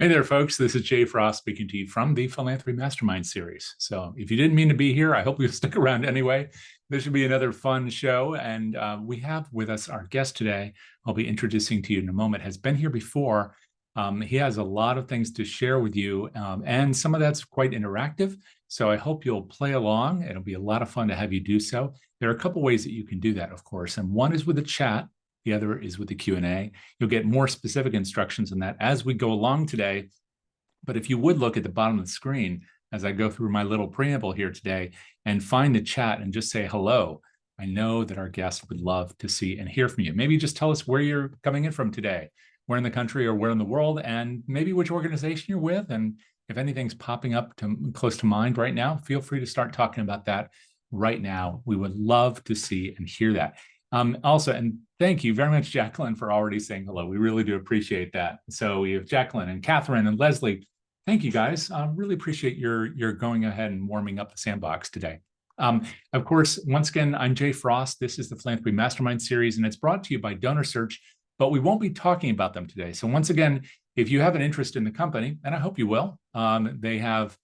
Hey there, folks. This is Jay Frost speaking to you from the Philanthropy Mastermind series. So if you didn't mean to be here, I hope you'll stick around anyway. This should be another fun show. And we have with us our guest today, I'll be introducing to you in a moment, has been here before. He has a lot of things to share with you, and some of that's quite interactive. So I hope you'll play along. It'll be a lot of fun to have you do so. There are a couple ways that you can do that, of course. And one is with the chat. The other is with the Q&A. You'll get more specific instructions on that as we go along today. But if you would look at the bottom of the screen as I go through my little preamble here today and find the chat and just say hello, I know that our guests would love to see and hear from you. Maybe just tell us where you're coming in from today, where in the country or where in the world, and maybe which organization you're with. And if anything's popping up close to mind right now, feel free to start talking about that right now. We would love to see and hear that. Also, and thank you very much, Jacqueline, for already saying hello. We really do appreciate that. So we have Jacqueline and Catherine and Leslie. Thank you, guys. I really appreciate your going ahead and warming up the sandbox today. Of course, once again, I'm Jay Frost. This is the Philanthropy Mastermind series, and it's brought to you by DonorSearch, but we won't be talking about them today. So once again, if you have an interest in the company, and I hope you will, they have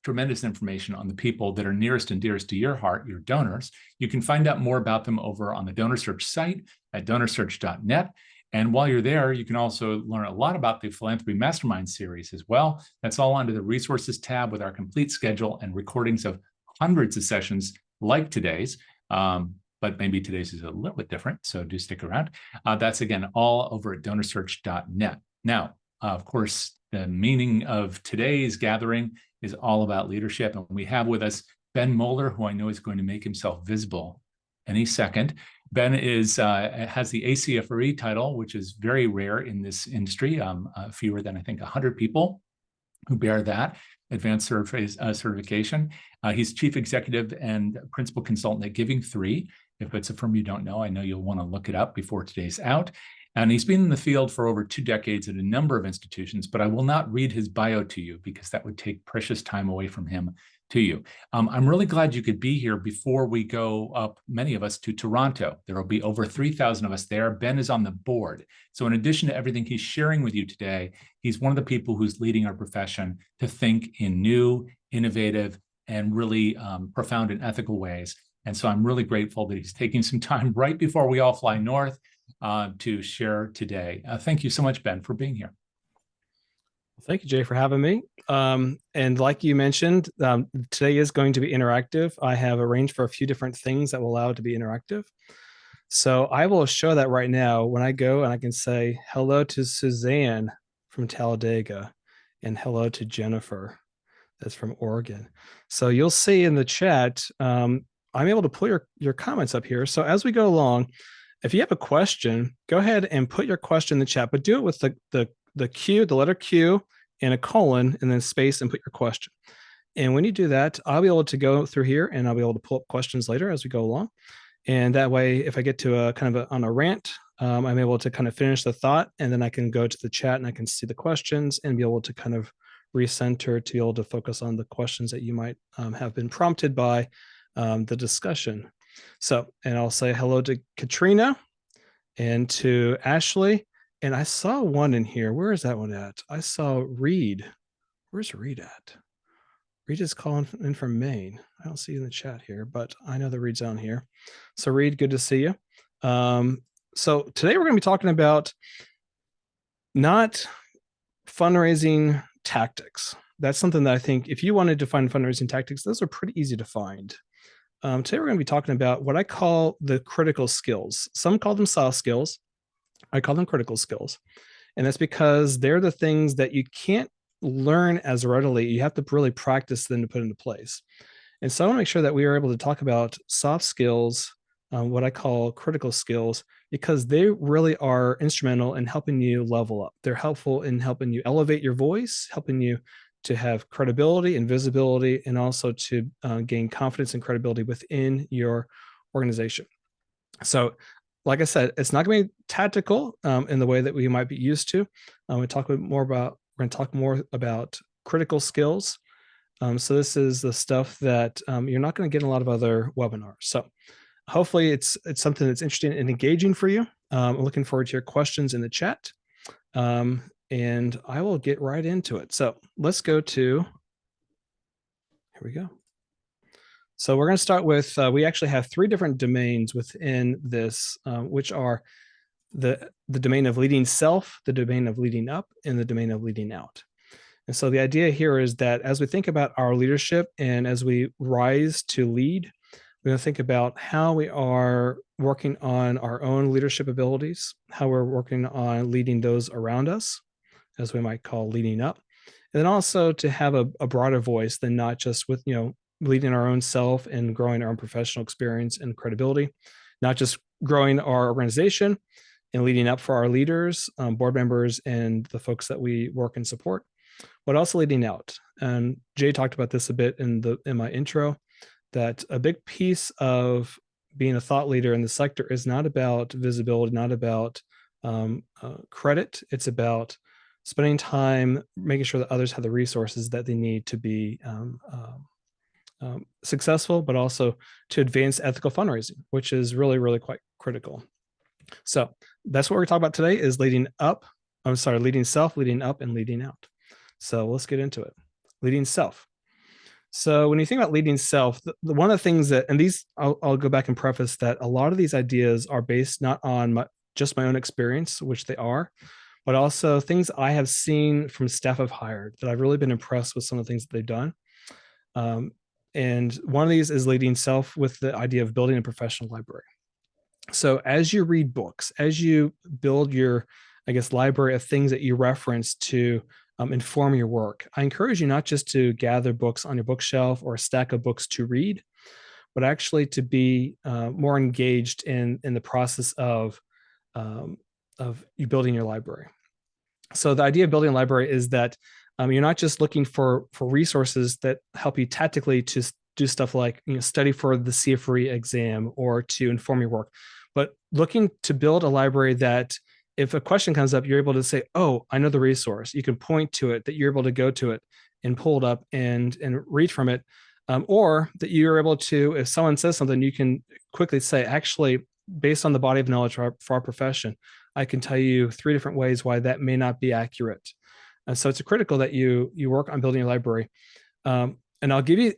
tremendous information on the people that are nearest and dearest to your heart, your donors. You can find out more about them over on the DonorSearch site at DonorSearch.net. And while you're there, you can also learn a lot about the Philanthropy Mastermind series as well. That's all under the Resources tab with our complete schedule and recordings of hundreds of sessions like today's, but maybe today's is a little bit different, so do stick around. That's, again, all over at DonorSearch.net. Now, of course, the meaning of today's gathering is all about leadership. And we have with us Ben Moeller, who I know is going to make himself visible any second. Ben has the ACFRE title, which is very rare in this industry, fewer than, I think, 100 people who bear that advanced certification. He's chief executive and principal consultant at Giving3. If it's a firm you don't know, I know you'll want to look it up before today's out. And he's been in the field for over 2 decades at a number of institutions, but I will not read his bio to you because that would take precious time away from him to you. I'm really glad you could be here before we go up, many of us, to Toronto. There will be over 3,000 of us there. Ben is on the board. So in addition to everything he's sharing with you today, he's one of the people who's leading our profession to think in new, innovative, and really profound and ethical ways. And so I'm really grateful that he's taking some time right before we all fly north to share today. Thank you so much, Ben, for being here. Thank you, Jay, for having me. And like you mentioned, today is going to be interactive. I have arranged for a few different things that will allow it to be interactive. So I will show that right now when I go and I can say hello to Suzanne from Talladega and hello to Jennifer that's from Oregon. So you'll see in the chat, I'm able to put your comments up here. So as we go along, if you have a question, go ahead and put your question in the chat, but do it with the Q, the letter Q, and a colon, and then space, and put your question. And when you do that, I'll be able to go through here, and I'll be able to pull up questions later as we go along. And that way, if I get to a kind of on a rant, I'm able to kind of finish the thought, and then I can go to the chat and I can see the questions and be able to kind of recenter to be able to focus on the questions that you might have been prompted by the discussion. So, and I'll say hello to Katrina and to Ashley. And I saw one in here. Where is that one at? I saw Reed. Where's Reed at? Reed is calling in from Maine. I don't see you in the chat here, but I know that Reed's on here. So Reed, good to see you. So today we're going to be talking about not fundraising tactics. That's something that I think if you wanted to find fundraising tactics, those are pretty easy to find. Today we're going to be talking about what I call the critical skills. Some call them soft skills. I call them critical skills. And that's because they're the things that you can't learn as readily. You have to really practice them to put into place. And so I want to make sure that we are able to talk about soft skills, what I call critical skills, because they really are instrumental in helping you level up. They're helpful in helping you elevate your voice, helping you to have credibility and visibility, and also to gain confidence and credibility within your organization. So like I said, it's not going to be tactical in the way that we might be used to. We're going to talk more about critical skills. So this is the stuff that you're not going to get in a lot of other webinars. So hopefully it's something that's interesting and engaging for you. I'm looking forward to your questions in the chat. and I will get right into it. So let's go to, here we go. So we're going to start with, we actually have 3 different domains within this, which are the domain of leading self, the domain of leading up, and the domain of leading out. And so the idea here is that as we think about our leadership and as we rise to lead, we're going to think about how we are working on our own leadership abilities, how we're working on leading those around us, as we might call leading up, and then also to have a broader voice than not just with, leading our own self and growing our own professional experience and credibility, not just growing our organization and leading up for our leaders, board members, and the folks that we work and support, but also leading out. And Jay talked about this a bit in my intro, that a big piece of being a thought leader in the sector is not about visibility, not about credit. It's about spending time making sure that others have the resources that they need to be successful, but also to advance ethical fundraising, which is really, really quite critical. So that's what we're talking about today, is leading self, leading up, and leading out. So let's get into it. Leading self. So when you think about leading self, one of the things that, and these, I'll go back and preface that a lot of these ideas are based not on just my own experience, which they are, but also things I have seen from staff I've hired that I've really been impressed with some of the things that they've done. And one of these is leading self with the idea of building a professional library. So as you read books, as you build your, library of things that you reference to inform your work, I encourage you not just to gather books on your bookshelf or a stack of books to read, but actually to be more engaged in the process of you building your library. So the idea of building a library is that you're not just looking for resources that help you tactically to do stuff like study for the CFRE exam or to inform your work, but looking to build a library that if a question comes up, you're able to say, oh, I know the resource. You can point to it, that you're able to go to it and pull it up and read from it. Or that you're able to, if someone says something, you can quickly say, actually, based on the body of knowledge for our profession, I can tell you 3 different ways why that may not be accurate. And so it's critical that you work on building your library. And I'll give you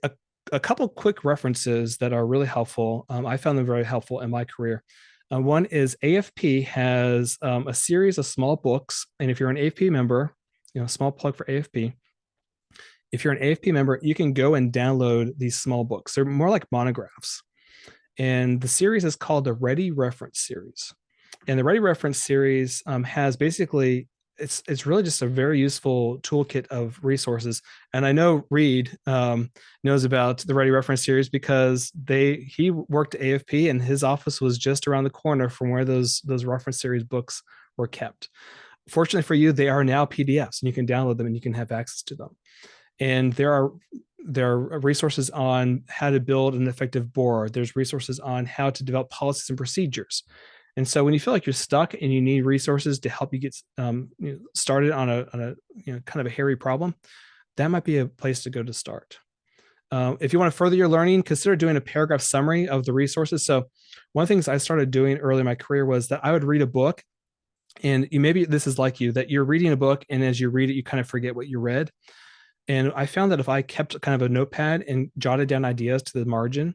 a couple quick references that are really helpful. I found them very helpful in my career. One is AFP has a series of small books. And if you're an AFP member, small plug for AFP. If you're an AFP member, you can go and download these small books. They're more like monographs. And the series is called the Ready Reference Series. And the Ready Reference Series has basically, it's really just a very useful toolkit of resources. And I know Reed knows about the Ready Reference Series because he worked at AFP and his office was just around the corner from where those reference series books were kept. Fortunately for you, they are now PDFs and you can download them and you can have access to them. And there are resources on how to build an effective board. There's resources on how to develop policies and procedures. And so when you feel like you're stuck and you need resources to help you get started on a kind of a hairy problem, that might be a place to go to start. If you want to further your learning, consider doing a paragraph summary of the resources. So one of the things I started doing early in my career was that I would read a book, and maybe this is like you, that you're reading a book and as you read it, you kind of forget what you read. And I found that if I kept kind of a notepad and jotted down ideas to the margin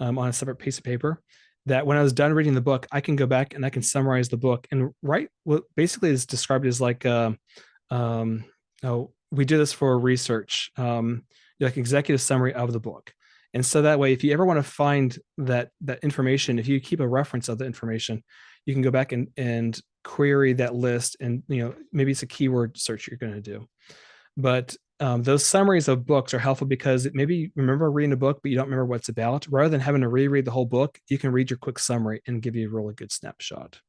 on a separate piece of paper, that when I was done reading the book, I can go back and I can summarize the book and write what basically is described as like, we did this for research, like executive summary of the book. And so that way, if you ever want to find that information, if you keep a reference of the information, you can go back and query that list, and maybe it's a keyword search you're going to do. But those summaries of books are helpful because maybe you remember reading a book, but you don't remember what it's about. Rather than having to reread the whole book, you can read your quick summary and give you a really good snapshot.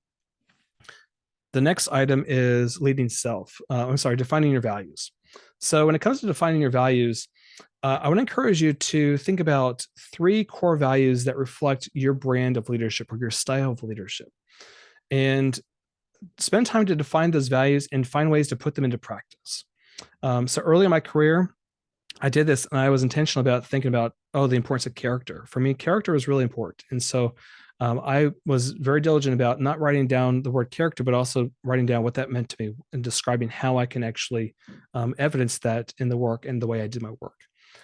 The next item is leading self. Defining your values. So when it comes to defining your values, I want to encourage you to think about 3 core values that reflect your brand of leadership or your style of leadership. And spend time to define those values and find ways to put them into practice. So early in my career, I did this and I was intentional about thinking about, the importance of character. For me, character is really important. And so I was very diligent about not writing down the word character, but also writing down what that meant to me and describing how I can actually evidence that in the work and the way I did my work.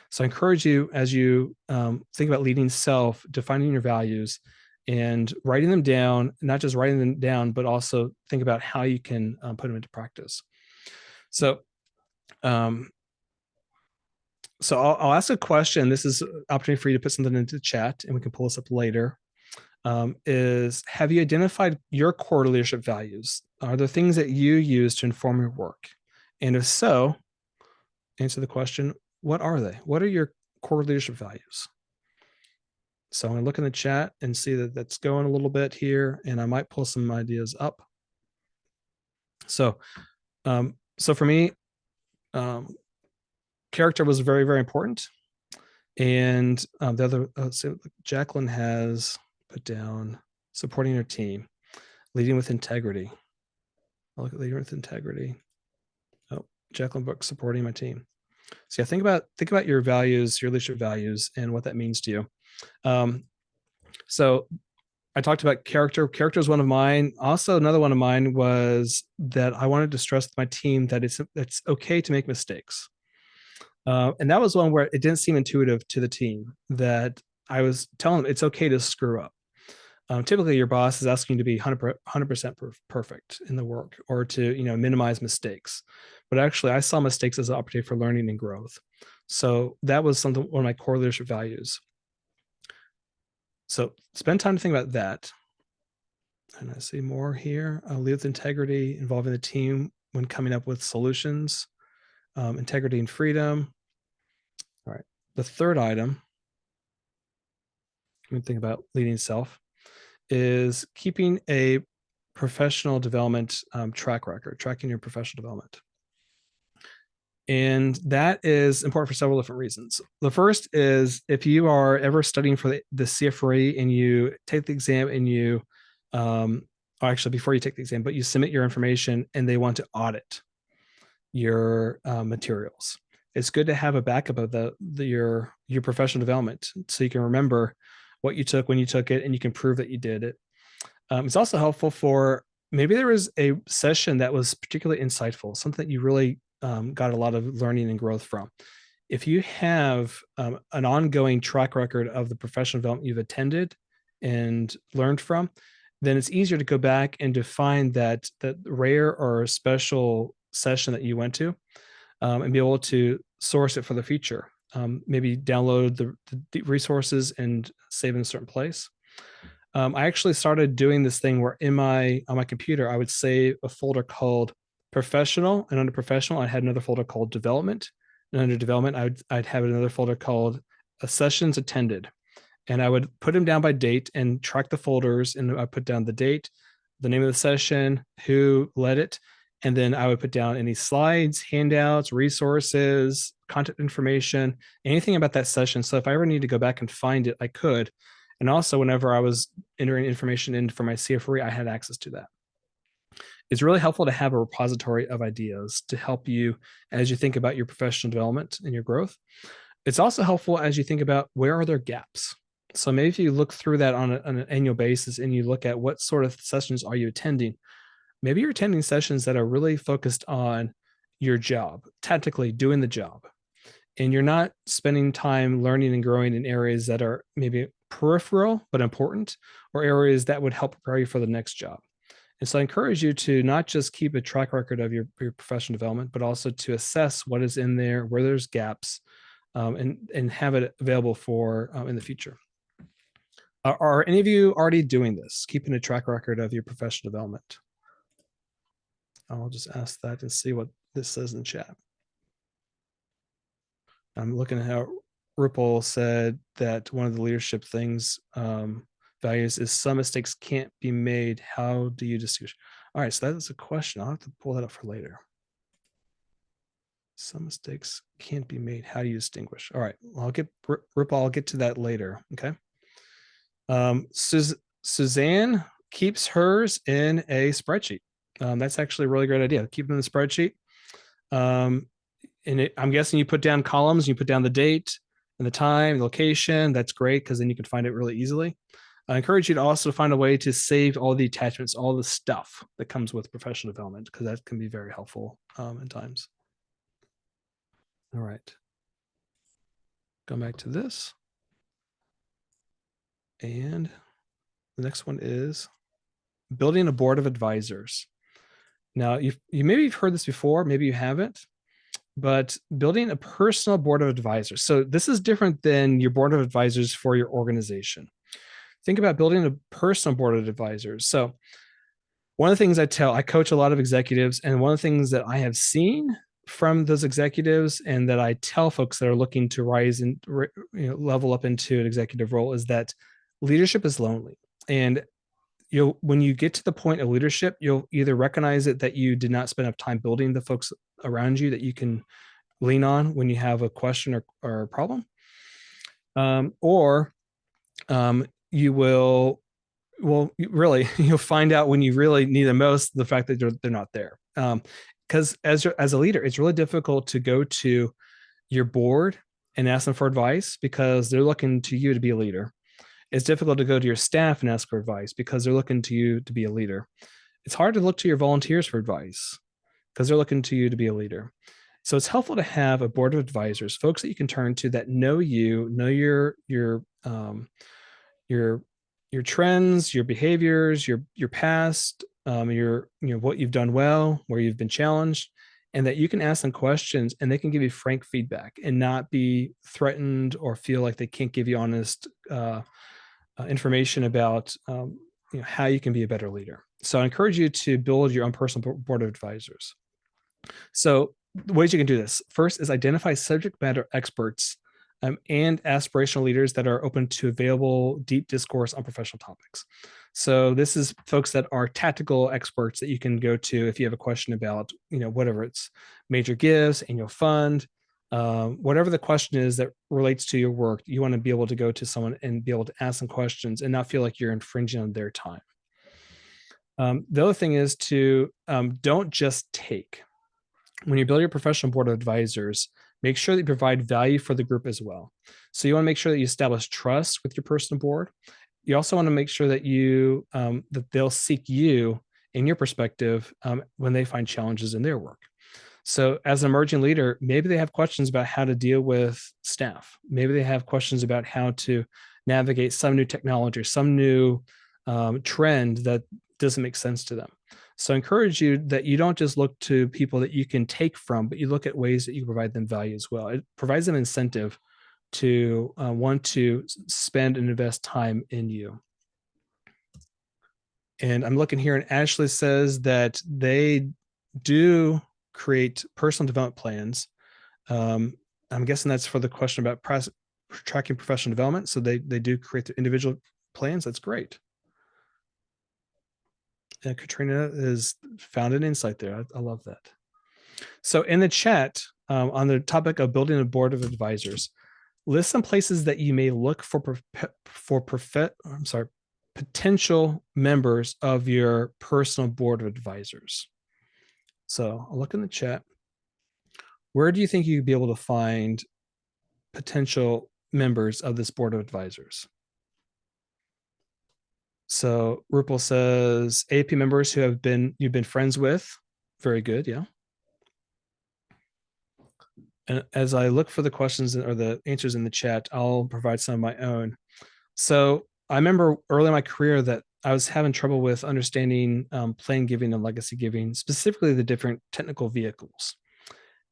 So I encourage you, as you think about leading self, defining your values and writing them down, not just writing them down, but also think about how you can put them into practice. So, I'll ask a question. This is an opportunity for you to put something into the chat and we can pull this up later. Have you identified your core leadership values? Are there things that you use to inform your work? And if so, answer the question, what are they? What are your core leadership values? So I'm going to look in the chat and see that that's going a little bit here, and I might pull some ideas up. So for me, character was very, very important. And the other, so Jacqueline has put down supporting your team, leading with integrity. I'll look at leading with integrity. Oh, Jacqueline Book, supporting my team. So yeah, think about your values, your leadership values, and what that means to you. So I talked about character. Character is one of mine. Also, another one of mine was that I wanted to stress to my team that it's okay to make mistakes. And that was one where it didn't seem intuitive to the team, that I was telling them it's okay to screw up. Typically, your boss is asking you to be 100% perfect in the work, or to minimize mistakes. But actually, I saw mistakes as an opportunity for learning and growth. So that was one of my core leadership values. So spend time to think about that. And I see more here. Lead with integrity, involving the team when coming up with solutions, integrity and freedom. All right. The third item, when think about leading self, is keeping a professional development track record, tracking your professional development. And that is important for several different reasons. The first is, if you are ever studying for the CFRE and you take the exam and you, or actually before you take the exam, but you submit your information and they want to audit your materials, it's good to have a backup of your professional development, so you can remember what you took, when you took it, and you can prove that you did it. It's also helpful for maybe there was a session that was particularly insightful, something that you really got a lot of learning and growth from. If you have an ongoing track record of the professional development you've attended and learned from, then it's easier to go back and to find that rare or special session that you went to, and be able to source it for the future. Maybe download the resources and save in a certain place. I actually started doing this thing where on my computer, I would save a folder called professional, and under professional, I had another folder called development. And under development, I'd have another folder called sessions attended. And I would put them down by date and track the folders. And I put down the date, the name of the session, who led it. And then I would put down any slides, handouts, resources, contact information, anything about that session. So if I ever need to go back and find it, I could. And also, whenever I was entering information in for my CFRE, I had access to that. It's really helpful to have a repository of ideas to help you as you think about your professional development and your growth. It's also helpful as you think about where are there gaps. So maybe if you look through that on an annual basis and you look at what sort of sessions are you attending, maybe you're attending sessions that are really focused on your job, tactically doing the job, and you're not spending time learning and growing in areas that are maybe peripheral but important, or areas that would help prepare you for the next job. And so I encourage you to not just keep a track record of your professional development, but also to assess what is in there, where there's gaps, and have it available for in the future. Are any of you already doing this, keeping a track record of your professional development? I'll just ask that and see what this says in the chat. I'm looking at how Ripple said that one of the leadership things, values, is some mistakes can't be made. How do you distinguish? All right, so that's a question. I'll have to pull that up for later. Some mistakes can't be made. How do you distinguish? All right, well, Ripple, I'll get to that later. Okay. Suzanne keeps hers in a spreadsheet. That's actually a really great idea. Keep them in the spreadsheet. And I'm guessing you put down columns, you put down the date and the time, the location. That's great, because then you can find it really easily. I encourage you to also find a way to save all the attachments, all the stuff that comes with professional development, because that can be very helpful in times. All right. Go back to this. And the next one is building a board of advisors. Now, you maybe you've heard this before, maybe you haven't, but building a personal board of advisors. So this is different than your board of advisors for your organization. Think about building a personal board of advisors. So one of the things I coach a lot of executives, and one of the things that I have seen from those executives and that I tell folks that are looking to rise and level up into an executive role is that leadership is lonely. And when you get to the point of leadership, you'll either recognize it that you did not spend enough time building the folks around you that you can lean on when you have a question or a problem, or you will really you'll find out when you really need them most the fact that they're not there. Because as a leader, it's really difficult to go to your board and ask them for advice because they're looking to you to be a leader. It's difficult to go to your staff and ask for advice because they're looking to you to be a leader. It's hard to look to your volunteers for advice because they're looking to you to be a leader. So it's helpful to have a board of advisors, folks that you can turn to that know you, know your trends, your behaviors, your past, what you've done well, where you've been challenged, and that you can ask them questions and they can give you frank feedback and not be threatened or feel like they can't give you honest information about how you can be a better leader. So I encourage you to build your own personal board of advisors. So the ways you can do this: first is identify subject matter experts and aspirational leaders that are open to available deep discourse on professional topics. So this is folks that are tactical experts that you can go to if you have a question about, whatever it's major gives, annual fund, whatever the question is that relates to your work. You want to be able to go to someone and be able to ask them questions and not feel like you're infringing on their time. The other thing is to don't just take. When you build your professional board of advisors, make sure that you provide value for the group as well. So you want to make sure that you establish trust with your personal board. You also want to make sure that that they'll seek you in your perspective when they find challenges in their work. So as an emerging leader, maybe they have questions about how to deal with staff. Maybe they have questions about how to navigate some new technology or some new trend that doesn't make sense to them. So I encourage you that you don't just look to people that you can take from, but you look at ways that you provide them value as well. It provides them incentive to want to spend and invest time in you. And I'm looking here, and Ashley says that they do create personal development plans. I'm guessing that's for the question about tracking professional development. So they do create their individual plans. That's great. And Katrina has found an insight there. I love that. So in the chat, on the topic of building a board of advisors, list some places that you may look for potential members of your personal board of advisors. So I'll look in the chat. Where do you think you'd be able to find potential members of this board of advisors? So Rupal says AP members who you've been friends with. Very good. Yeah. And as I look for the questions or the answers in the chat, I'll provide some of my own. So I remember early in my career that I was having trouble with understanding plan giving and legacy giving, specifically the different technical vehicles.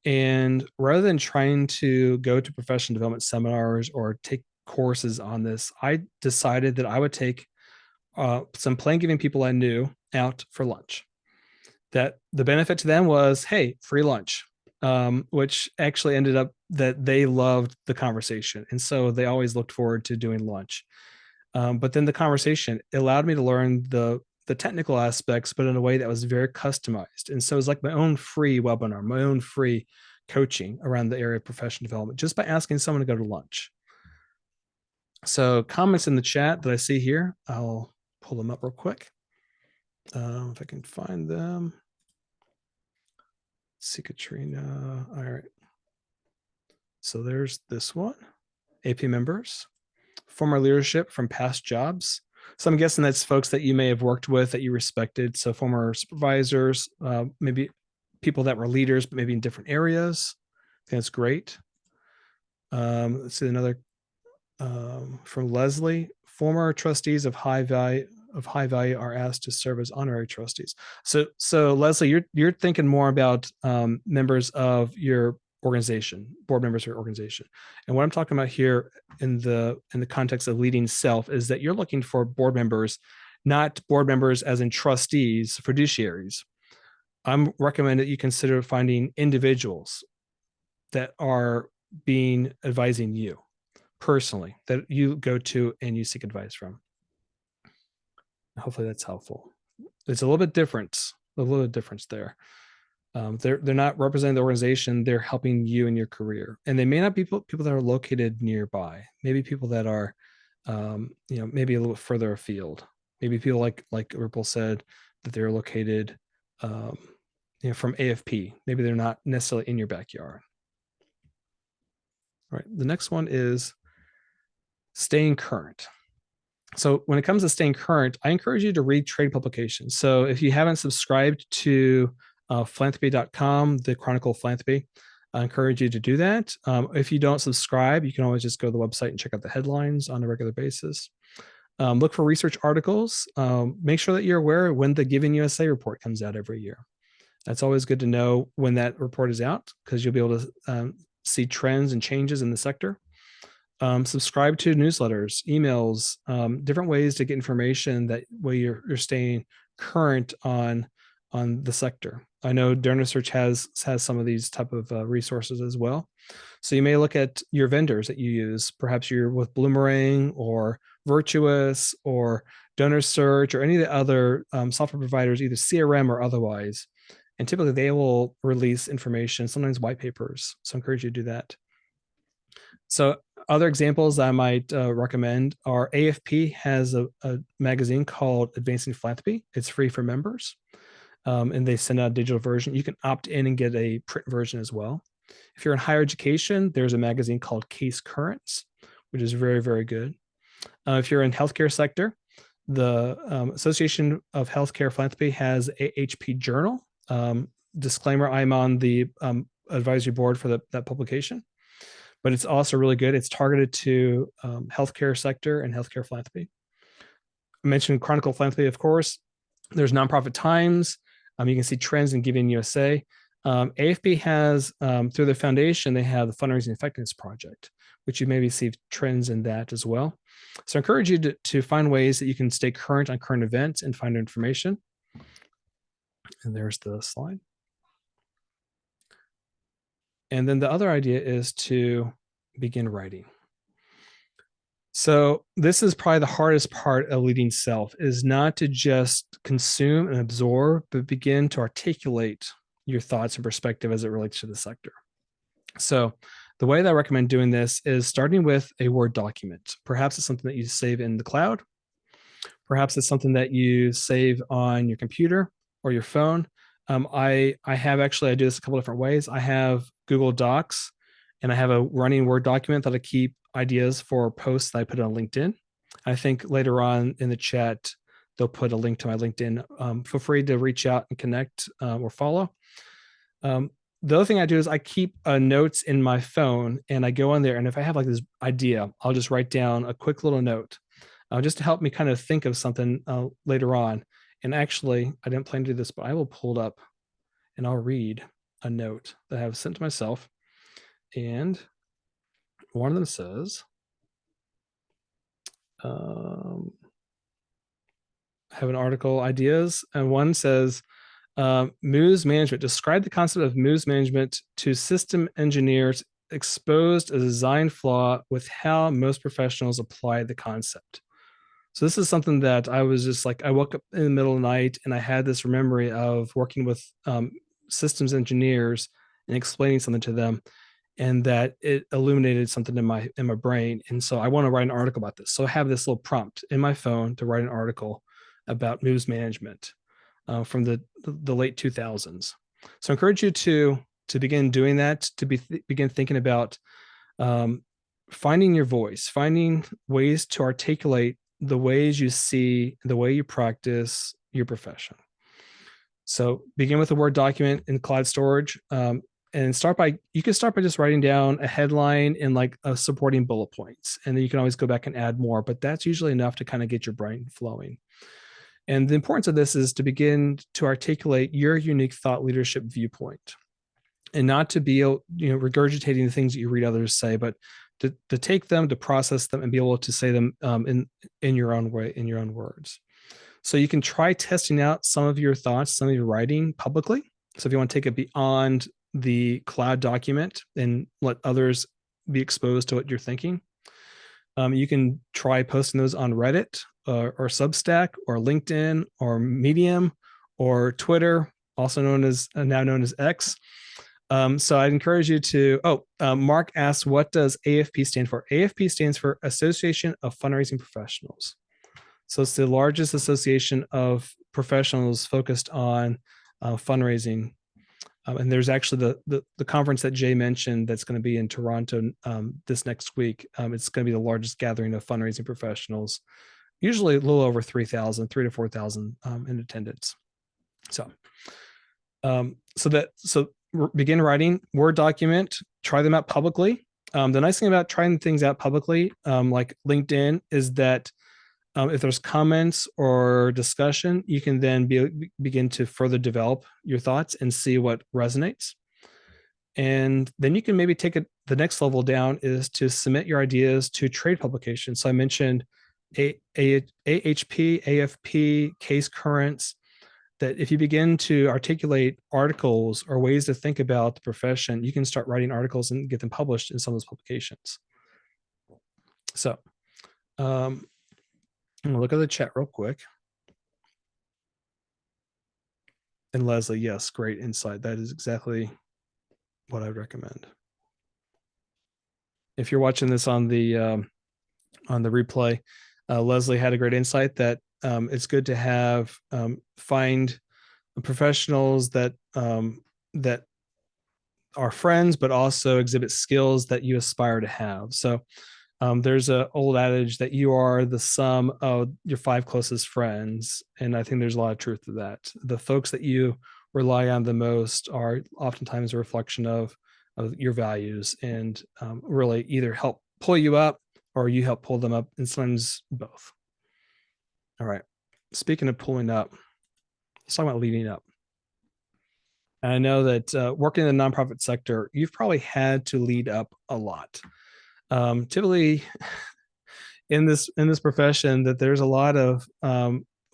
And rather than trying to go to professional development seminars or take courses on this, I decided that I would take some plan giving people I knew out for lunch. That the benefit to them was, hey, free lunch, which actually ended up that they loved the conversation. And so they always looked forward to doing lunch. But then the conversation allowed me to learn the technical aspects, but in a way that was very customized. And so it was like my own free webinar, my own free coaching around the area of professional development, just by asking someone to go to lunch. So comments in the chat that I see here, I'll pull them up real quick. If I can find them. Let's see, Katrina. All right. So there's this one. AP members, former leadership from past jobs. So I'm guessing that's folks that you may have worked with that you respected. So former supervisors, maybe people that were leaders, but maybe in different areas. I think that's great. Let's see another from Leslie. Former trustees of high value are asked to serve as honorary trustees. So Leslie, you're thinking more about members of your organization, board members of your organization. And what I'm talking about here in the context of leading self is that you're looking for board members, not board members as in trustees, fiduciaries. I'm recommend that you consider finding individuals that are advising you personally, that you go to and you seek advice from. Hopefully that's helpful. It's a little bit different, there. They're not representing the organization, they're helping you in your career. And they may not be people that are located nearby, maybe people that are, maybe a little bit further afield. Maybe people like Ripple said that they're located, from AFP. Maybe they're not necessarily in your backyard. All right, the next one is staying current. So when it comes to staying current, I encourage you to read trade publications. So if you haven't subscribed to philanthropy.com, the Chronicle of Philanthropy, I encourage you to do that. If you don't subscribe, you can always just go to the website and check out the headlines on a regular basis. Look for research articles. Make sure that you're aware when the Giving USA report comes out every year. That's always good to know when that report is out, because you'll be able to see trends and changes in the sector. Subscribe to newsletters, emails, different ways to get information that way you're staying current on the sector. I know DonorSearch has some of these type of resources as well. So you may look at your vendors that you use. Perhaps you're with Bloomerang or Virtuous or DonorSearch or any of the other software providers, either CRM or otherwise. And typically they will release information, sometimes white papers. So I encourage you to do that. So other examples I might recommend are AFP has a magazine called Advancing Philanthropy. It's free for members, and they send out a digital version. You can opt in and get a print version as well. If you're in higher education, there's a magazine called Case Currents, which is very, very good. If you're in healthcare sector, the Association of Healthcare Philanthropy has a HP Journal. Disclaimer, I'm on the advisory board for that publication. But it's also really good. It's targeted to healthcare sector and healthcare philanthropy. I mentioned Chronicle of Philanthropy, of course. There's Nonprofit Times. You can see trends in Giving USA. AFP has, through their foundation, they have the Fundraising Effectiveness Project, which you maybe see trends in that as well. So I encourage you to find ways that you can stay current on current events and find information. And there's the slide. And then the other idea is to begin writing. So this is probably the hardest part of leading self, is not to just consume and absorb, but begin to articulate your thoughts and perspective as it relates to the sector. So the way that I recommend doing this is starting with a Word document. Perhaps it's something that you save in the cloud. Perhaps it's something that you save on your computer or your phone. I do this a couple different ways. I have Google Docs, and I have a running Word document that I keep ideas for posts that I put on LinkedIn. I think later on in the chat, they'll put a link to my LinkedIn. Feel free to reach out and connect or follow. The other thing I do is I keep notes in my phone, and I go on there, and if I have like this idea, I'll just write down a quick little note just to help me kind of think of something later on. And actually, I didn't plan to do this, but I will pull it up and I'll read a note that I have sent to myself. And one of them says, I have an article ideas, and one says, Muse management. Describe the concept of Muse management to system engineers, exposed a design flaw with how most professionals apply the concept. So this is something that I was just like, I woke up in the middle of the night and I had this memory of working with systems engineers and explaining something to them, and that it illuminated something in my brain. And so I want to write an article about this. So I have this little prompt in my phone to write an article about news management from the late 2000s. So I encourage you to begin doing that, to begin thinking about finding your voice, finding ways to articulate the ways you see, the way you practice your profession. So begin with a Word document in cloud storage, and you can start by just writing down a headline and like a supporting bullet points. And then you can always go back and add more, but that's usually enough to kind of get your brain flowing. And the importance of this is to begin to articulate your unique thought leadership viewpoint, and not to be, regurgitating the things that you read others say, but to take them, to process them, and be able to say them in your own way, in your own words. So you can try testing out some of your thoughts, some of your writing publicly. So if you want to take it beyond the cloud document and let others be exposed to what you're thinking, you can try posting those on Reddit or Substack or LinkedIn or Medium or Twitter, also now known as X. So I'd encourage you to, Mark asks, what does AFP stand for? AFP stands for Association of Fundraising Professionals. So it's the largest association of professionals focused on fundraising. And there's actually the conference that Jay mentioned that's going to be in Toronto this next week. It's going to be the largest gathering of fundraising professionals, usually a little over 3,000 to 4,000 in attendance. So begin writing Word document, try them out publicly. The nice thing about trying things out publicly, like LinkedIn, is that if there's comments or discussion, you can then begin to further develop your thoughts and see what resonates. And then you can maybe take it the next level down, is to submit your ideas to trade publications. So I mentioned AHP, AFP, Case Currents, that if you begin to articulate articles or ways to think about the profession, you can start writing articles and get them published in some of those publications. So I'm gonna look at the chat real quick. And Leslie, yes, great insight. That is exactly what I'd recommend. If you're watching this on the replay, Leslie had a great insight that it's good to have find professionals that that are friends, but also exhibit skills that you aspire to have. So there's an old adage that you are the sum of your 5 closest friends. And I think there's a lot of truth to that. The folks that you rely on the most are oftentimes a reflection of your values, and really either help pull you up or you help pull them up, and sometimes both. All right. Speaking of pulling up, let's talk about leading up. And I know that working in the nonprofit sector, you've probably had to lead up a lot. Typically in this profession, that there's a lot of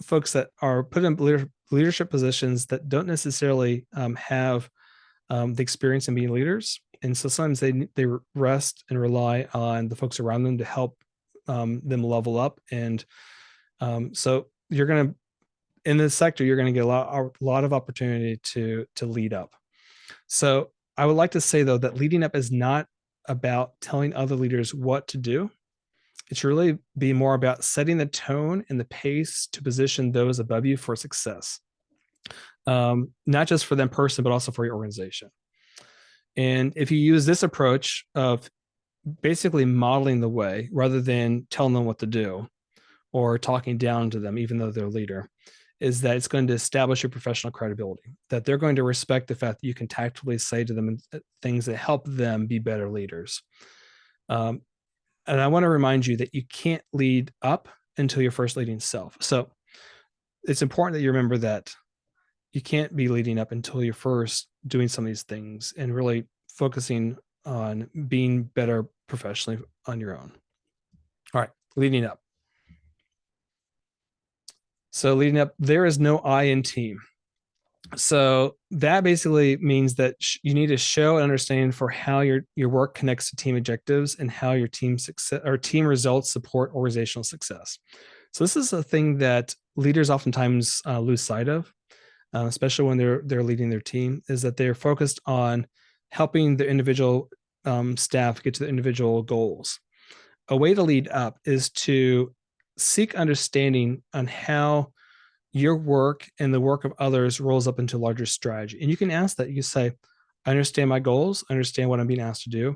folks that are put in leadership positions that don't necessarily have the experience in being leaders. And so sometimes they rest and rely on the folks around them to help them level up. And so you're going to, in this sector, you're going to get a lot of opportunity to lead up. So I would like to say, though, that leading up is not about telling other leaders what to do. It should really be more about setting the tone and the pace to position those above you for success, not just for them personally, but also for your organization. And if you use this approach of basically modeling the way rather than telling them what to do or talking down to them, even though they're a leader, is that it's going to establish your professional credibility, that they're going to respect the fact that you can tactfully say to them things that help them be better leaders. And I want to remind you that you can't lead up until you're first leading self. So it's important that you remember that you can't be leading up until you're first doing some of these things and really focusing on being better professionally on your own. All right, leading up. So leading up, there is no I in team. So that basically means that you need to show and understand for how your work connects to team objectives and how your team success or team results support organizational success. So this is a thing that leaders oftentimes lose sight of, especially when they're leading their team, is that they're focused on helping the individual staff get to the individual goals. A way to lead up is to seek understanding on how your work and the work of others rolls up into larger strategy. And you can ask that. You can say, I understand my goals. I understand what I'm being asked to do.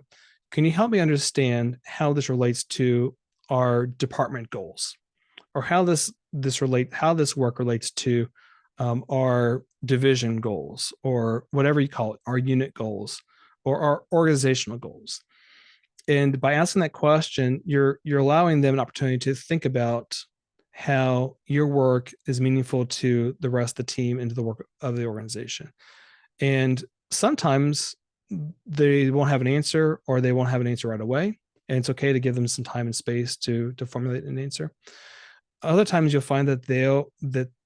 Can you help me understand how this relates to our department goals or how this work relates to our division goals, or whatever you call it, our unit goals, or our organizational goals. And by asking that question, you're allowing them an opportunity to think about how your work is meaningful to the rest of the team and to the work of the organization. And sometimes they won't have an answer, or they won't have an answer right away. And it's okay to give them some time and space to formulate an answer. Other times you'll find that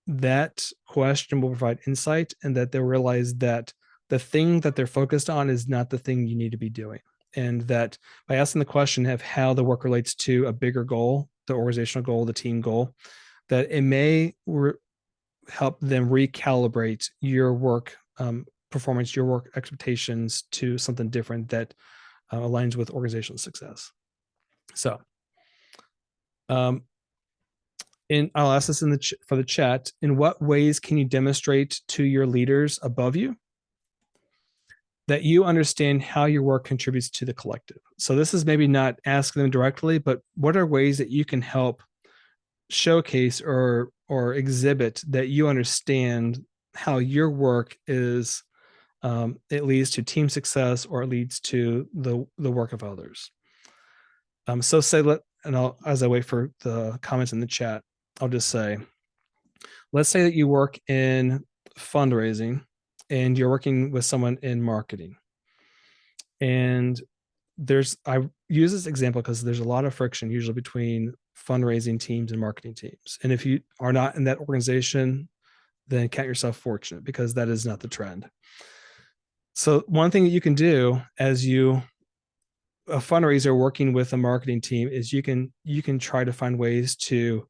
that question will provide insight, and that they'll realize that the thing that they're focused on is not the thing you need to be doing. And that by asking the question of how the work relates to a bigger goal, the organizational goal, the team goal, that it may help them recalibrate your work performance, your work expectations to something different that aligns with organizational success. So, and I'll ask this for the chat. In what ways can you demonstrate to your leaders above you that you understand how your work contributes to the collective? So this is maybe not asking them directly, but what are ways that you can help showcase or exhibit that you understand how your work is, it leads to team success, or it leads to the work of others. So as I wait for the comments in the chat, I'll just say, let's say that you work in fundraising and you're working with someone in marketing. And I use this example because there's a lot of friction usually between fundraising teams and marketing teams. And if you are not in that organization, then count yourself fortunate, because that is not the trend. So one thing that you can do as a fundraiser working with a marketing team is you can try to find ways to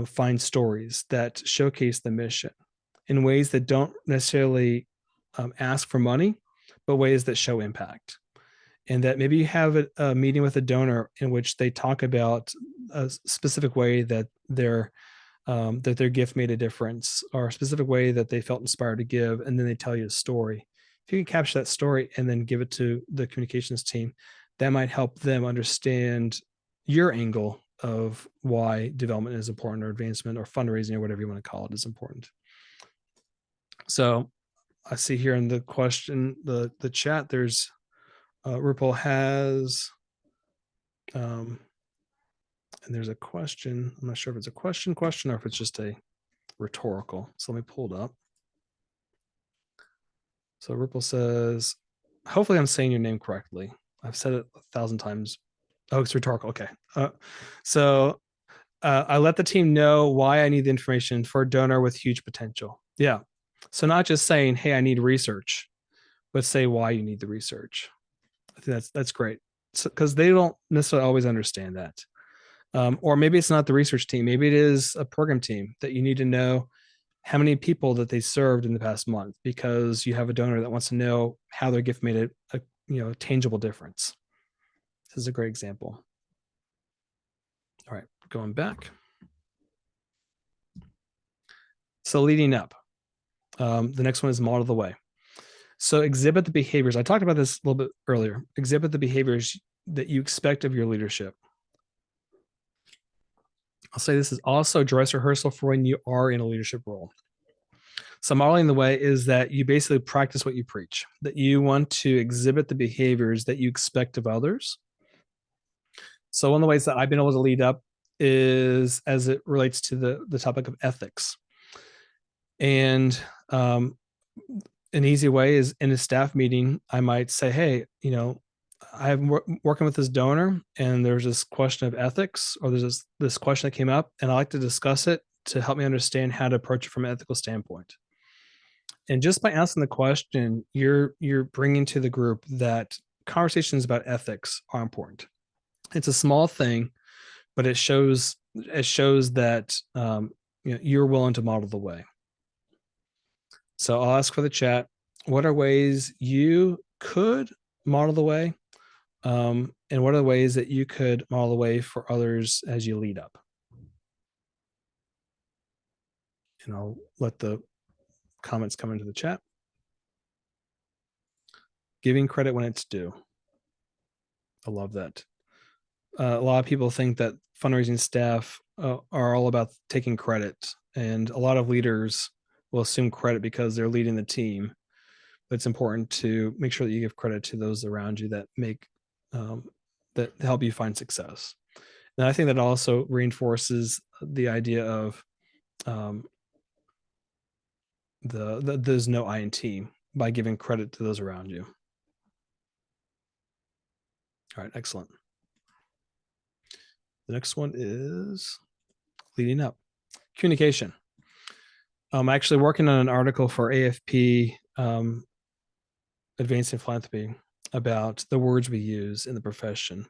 find stories that showcase the mission in ways that don't necessarily ask for money, but ways that show impact. And that maybe you have a meeting with a donor in which they talk about a specific way that their gift made a difference, or a specific way that they felt inspired to give, and then they tell you a story. If you can capture that story and then give it to the communications team, that might help them understand your angle of why development is important, or advancement, or fundraising, or whatever you want to call it, is important. So I see here in the question, the chat, there's Ripple has, and there's a question. I'm not sure if it's a question, or if it's just a rhetorical. So let me pull it up. So Ripple says, hopefully I'm saying your name correctly. I've said it 1,000 times. Oh, it's rhetorical. Okay. I let the team know why I need the information for a donor with huge potential. Yeah. So not just saying, hey, I need research, but say why you need the research. I think that's great, because they don't necessarily always understand that. Or maybe it's not the research team. Maybe it is a program team that you need to know how many people that they served in the past month, because you have a donor that wants to know how their gift made a tangible difference. This is a great example. All right, going back. So leading up, the next one is model the way. So exhibit the behaviors. I talked about this a little bit earlier. Exhibit the behaviors that you expect of your leadership. I'll say this is also dress rehearsal for when you are in a leadership role. So modeling the way is that you basically practice what you preach, that you want to exhibit the behaviors that you expect of others. So one of the ways that I've been able to lead up is as it relates to the topic of ethics. And an easy way is in a staff meeting, I might say, hey, I'm working with this donor, and there's this question of ethics, or there's this question that came up, and I like to discuss it to help me understand how to approach it from an ethical standpoint. And just by asking the question, you're bringing to the group that conversations about ethics are important. It's a small thing, but it shows that you're willing to model the way. So I'll ask for the chat, what are ways you could model the way? And what are the ways that you could model the way for others as you lead up? And I'll let the comments come into the chat. Giving credit when it's due. I love that. A lot of people think that fundraising staff are all about taking credit, and a lot of leaders will assume credit because they're leading the team. But it's important to make sure that you give credit to those around you that make that help you find success. And I think that also reinforces the idea of there's no I in team by giving credit to those around you. All right, excellent. The next one is leading up. Communication. I'm actually working on an article for AFP, Advancing Philanthropy, about the words we use in the profession.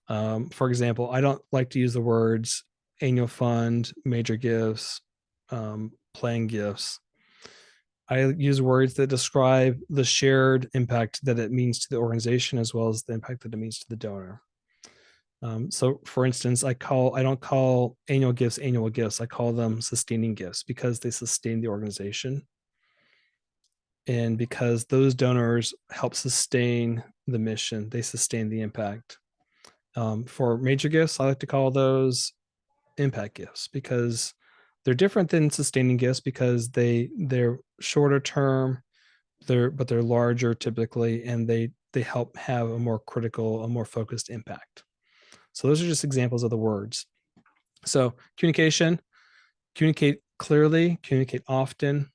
For example, I don't like to use the words annual fund, major gifts, playing gifts. I use words that describe the shared impact that it means to the organization, as well as the impact that it means to the donor. So for instance, I don't call annual gifts annual gifts. I call them sustaining gifts because they sustain the organization. And because those donors help sustain the mission, they sustain the impact. For major gifts, I like to call those impact gifts because they're different than sustaining gifts because they're shorter term, but they're larger typically, and they help have a more critical, a more focused impact. So those are just examples of the words. So communication, communicate clearly, communicate often.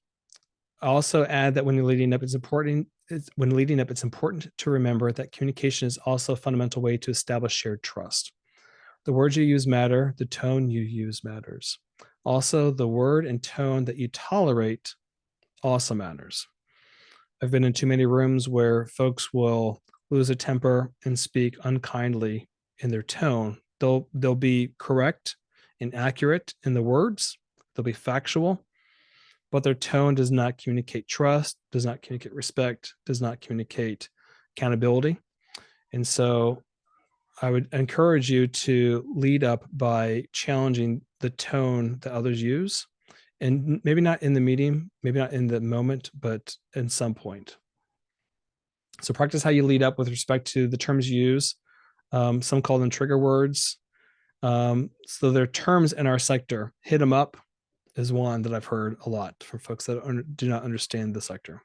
I also add that when you're leading up, it's important to remember that communication is also a fundamental way to establish shared trust. The words you use matter, the tone you use matters. Also, the word and tone that you tolerate also matters. I've been in too many rooms where folks will lose a temper and speak unkindly in their tone. They'll be correct and accurate in the words. They'll be factual, but their tone does not communicate trust, does not communicate respect, does not communicate accountability. And so I would encourage you to lead up by challenging the tone that others use, and maybe not in the meeting, maybe not in the moment, but in some point. So practice how you lead up with respect to the terms you use. Some call them trigger words. So they're terms in our sector. Hit them up is one that I've heard a lot from folks that do not understand the sector.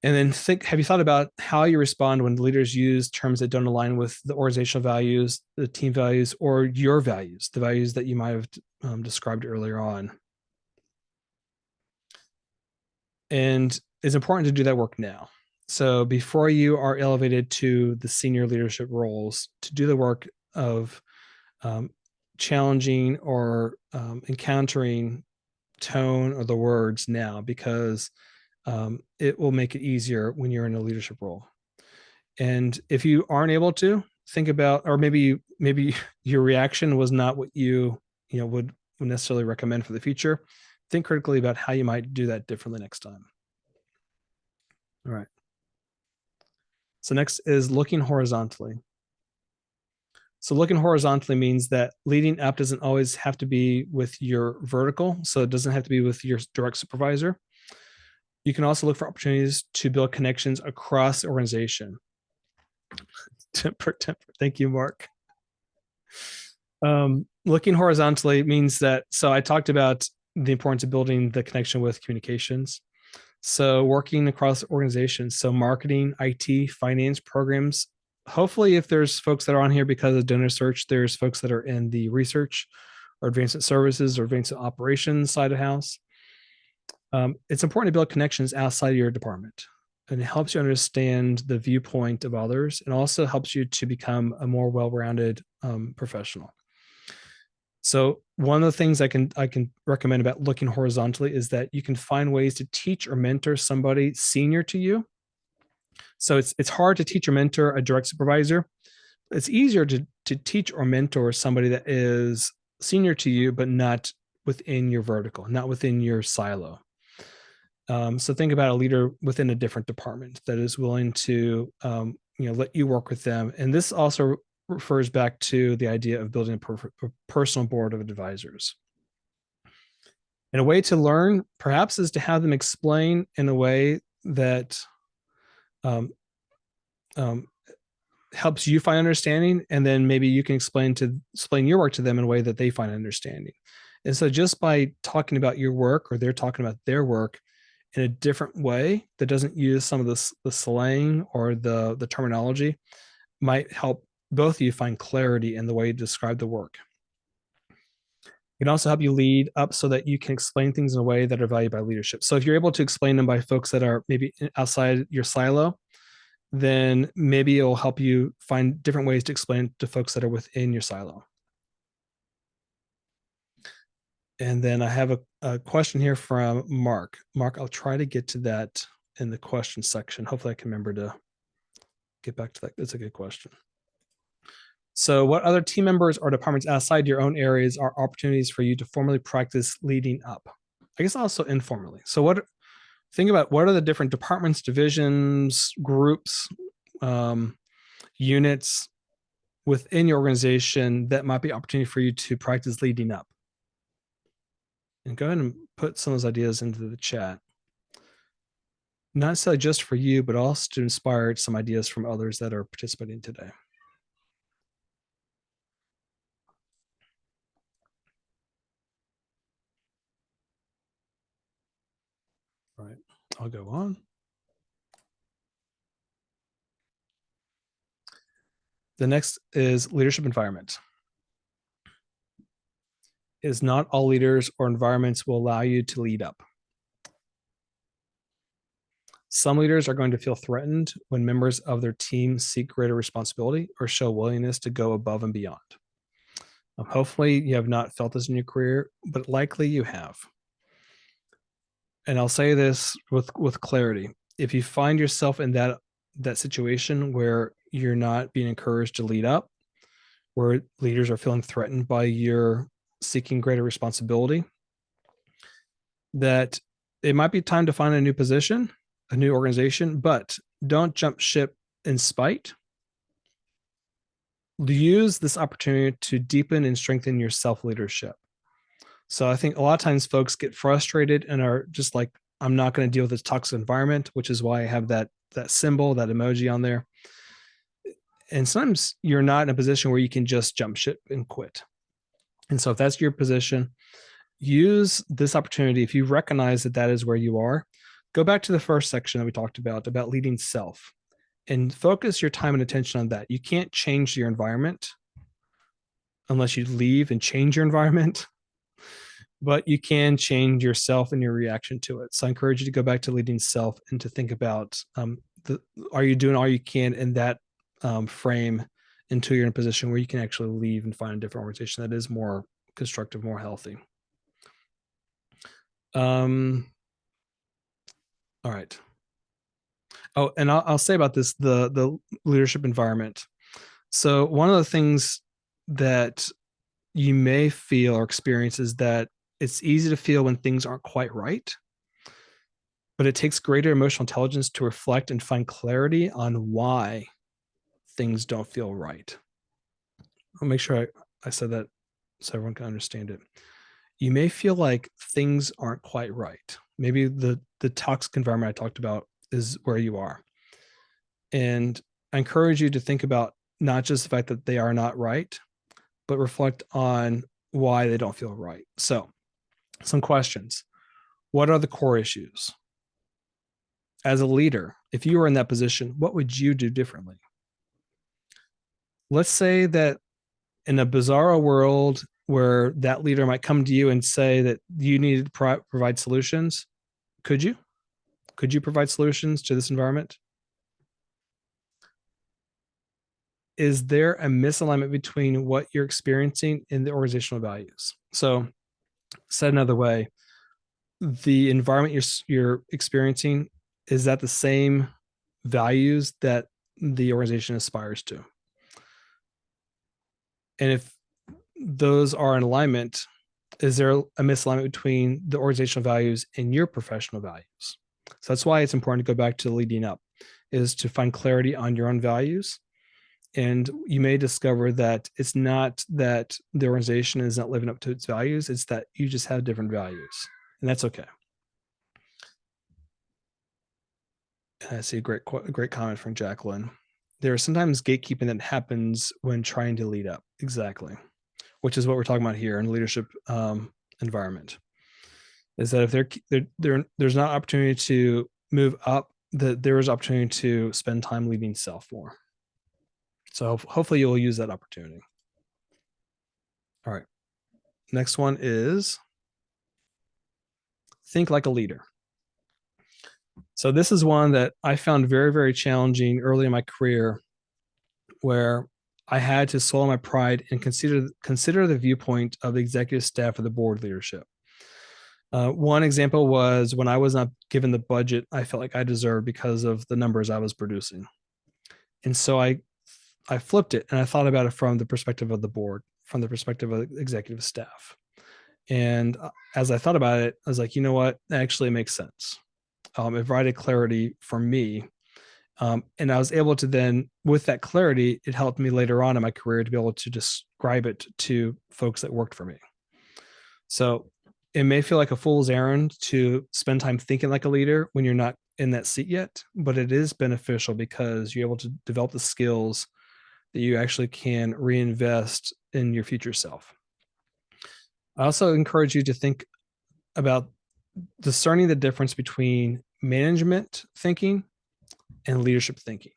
And then have you thought about how you respond when leaders use terms that don't align with the organizational values, the team values, or your values, the values that you might have described earlier on? And it's important to do that work now. So before you are elevated to the senior leadership roles, to do the work of challenging or encountering tone or the words now, because it will make it easier when you're in a leadership role. And if you aren't able to, think about, or maybe your reaction was not what you would necessarily recommend for the future. Think critically about how you might do that differently next time. All right. So next is looking horizontally. So looking horizontally means that leading up doesn't always have to be with your vertical. So it doesn't have to be with your direct supervisor. You can also look for opportunities to build connections across the organization. Temper. Thank you, Mark. Looking horizontally means that, so I talked about the importance of building the connection with communications. So working across organizations, so marketing, IT, finance, programs. Hopefully, if there's folks that are on here because of DonorSearch, there's folks that are in the research or advancement services or advancement operations side of house. It's important to build connections outside of your department, and it helps you understand the viewpoint of others, and also helps you to become a more well-rounded professional. So one of the things I can recommend about looking horizontally is that you can find ways to teach or mentor somebody senior to you. So it's hard to teach or mentor a direct supervisor. It's easier to teach or mentor somebody that is senior to you, but not within your vertical, not within your silo. So think about a leader within a different department that is willing to let you work with them. And this also refers back to the idea of building a personal board of advisors. And a way to learn perhaps is to have them explain in a way that helps you find understanding, and then maybe you can explain your work to them in a way that they find understanding. And so just by talking about your work, or they're talking about their work in a different way that doesn't use some of the slang or the terminology, might help both of you find clarity in the way you describe the work. It can also help you lead up so that you can explain things in a way that are valued by leadership. So if you're able to explain them by folks that are maybe outside your silo, then maybe it'll help you find different ways to explain to folks that are within your silo. And then I have a question here from Mark. Mark, I'll try to get to that in the question section. Hopefully I can remember to get back to that. That's a good question. So what other team members or departments outside your own areas are opportunities for you to formally practice leading up? I guess also informally. So think about what are the different departments, divisions, groups, units within your organization that might be opportunity for you to practice leading up. And go ahead and put some of those ideas into the chat. Not necessarily just for you, but also to inspire some ideas from others that are participating today. All right, I'll go on. The next is leadership environment. It is not all leaders or environments will allow you to lead up. Some leaders are going to feel threatened when members of their team seek greater responsibility or show willingness to go above and beyond. Hopefully you have not felt this in your career, but likely you have. And I'll say this with clarity. If you find yourself in that situation where you're not being encouraged to lead up, where leaders are feeling threatened by your seeking greater responsibility, that it might be time to find a new position, a new organization, but don't jump ship in spite. Use this opportunity to deepen and strengthen your self-leadership. So I think a lot of times folks get frustrated and are just like, I'm not going to deal with this toxic environment, which is why I have that symbol, that emoji on there. And sometimes you're not in a position where you can just jump ship and quit. And so if that's your position, use this opportunity. If you recognize that that is where you are, go back to the first section that we talked about leading self, and focus your time and attention on that. You can't change your environment unless you leave and change your environment, but you can change yourself and your reaction to it. So I encourage you to go back to leading self and to think about, are you doing all you can in that frame until you're in a position where you can actually leave and find a different organization that is more constructive, more healthy. All right. Oh, and I'll say about this, the leadership environment. So one of the things that you may feel or experience is that it's easy to feel when things aren't quite right, but it takes greater emotional intelligence to reflect and find clarity on why things don't feel right. I'll make sure I said that so everyone can understand it. You may feel like things aren't quite right. Maybe the toxic environment I talked about is where you are. And I encourage you to think about not just the fact that they are not right, but reflect on why they don't feel right. So some questions. What are the core issues? As a leader, if you were in that position, what would you do differently? Let's say that in a bizarro world where that leader might come to you and say that you need to provide solutions, could you? Could you provide solutions to this environment? Is there a misalignment between what you're experiencing and the organizational values? So, said another way, the environment you're experiencing, is that the same values that the organization aspires to? And if those are in alignment, is there a misalignment between the organizational values and your professional values? So that's why it's important to go back to leading up, is to find clarity on your own values. And you may discover that it's not that the organization is not living up to its values, it's that you just have different values, and that's okay. And I see a great comment from Jacqueline. there's sometimes gatekeeping that happens when trying to lead up. Exactly. Which is what we're talking about here in leadership environment. Is that if there's not opportunity to move up, that there is opportunity to spend time leading self more. So hopefully you'll use that opportunity. All right. Next one is think like a leader. So this is one that I found very, very challenging early in my career, where I had to swallow my pride and consider the viewpoint of the executive staff or the board leadership. One example was when I was not given the budget I felt like I deserved because of the numbers I was producing. And so I flipped it and I thought about it from the perspective of the board, from the perspective of the executive staff. And as I thought about it, I was like, you know what? Actually, it makes sense. It provided clarity for me. And I was able to then, with that clarity, it helped me later on in my career to be able to describe it to folks that worked for me. So it may feel like a fool's errand to spend time thinking like a leader when you're not in that seat yet, but it is beneficial because you're able to develop the skills that you actually can reinvest in your future self. I also encourage you to think about discerning the difference between management thinking and leadership thinking.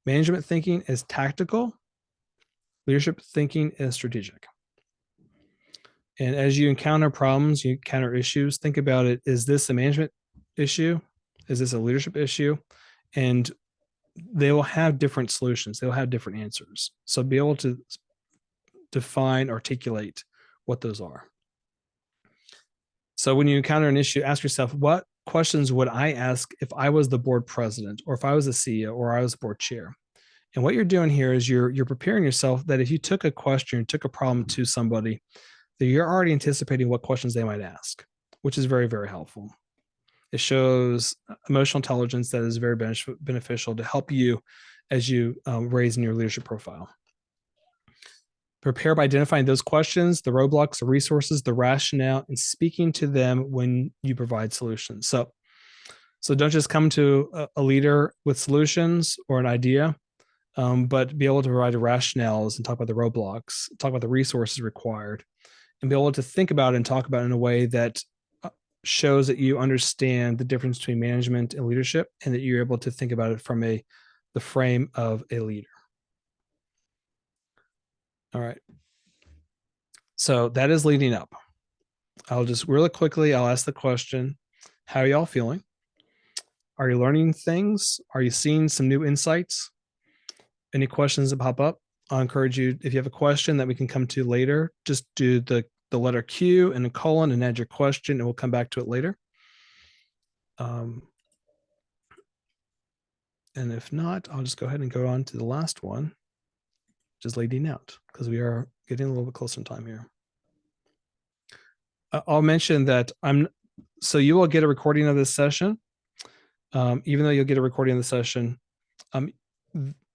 Management thinking is tactical, leadership thinking is strategic. And as you encounter problems, you encounter issues, think about it. Is this a management issue? Is this a leadership issue? And they will have different solutions. They'll have different answers. So be able to define, articulate what those are. So when you encounter an issue, ask yourself, what questions would I ask if I was the board president, or if I was the CEO, or I was the board chair? And what you're doing here is you're preparing yourself that if you took a question, took a problem to somebody, that you're already anticipating what questions they might ask, which is very, very helpful. It shows emotional intelligence that is very beneficial to help you as you raise in your leadership profile. Prepare by identifying those questions, the roadblocks, the resources, the rationale, and speaking to them when you provide solutions. So don't just come to a leader with solutions or an idea, but be able to provide the rationales and talk about the roadblocks, talk about the resources required, and be able to think about it and talk about it in a way that shows that you understand the difference between management and leadership, and that you're able to think about it from the frame of a leader. All right. So that is leading up. I'll just really quickly, I'll ask the question, how are y'all feeling? Are you learning things? Are you seeing some new insights? Any questions that pop up? I'll encourage you, if you have a question that we can come to later, just do the letter Q and a colon and add your question, and we'll come back to it later. And if not, I'll just go ahead and go on to the last one, which is leading out, because we are getting a little bit closer in time here. I'll mention that so you will get a recording of this session. Even though you'll get a recording of the session,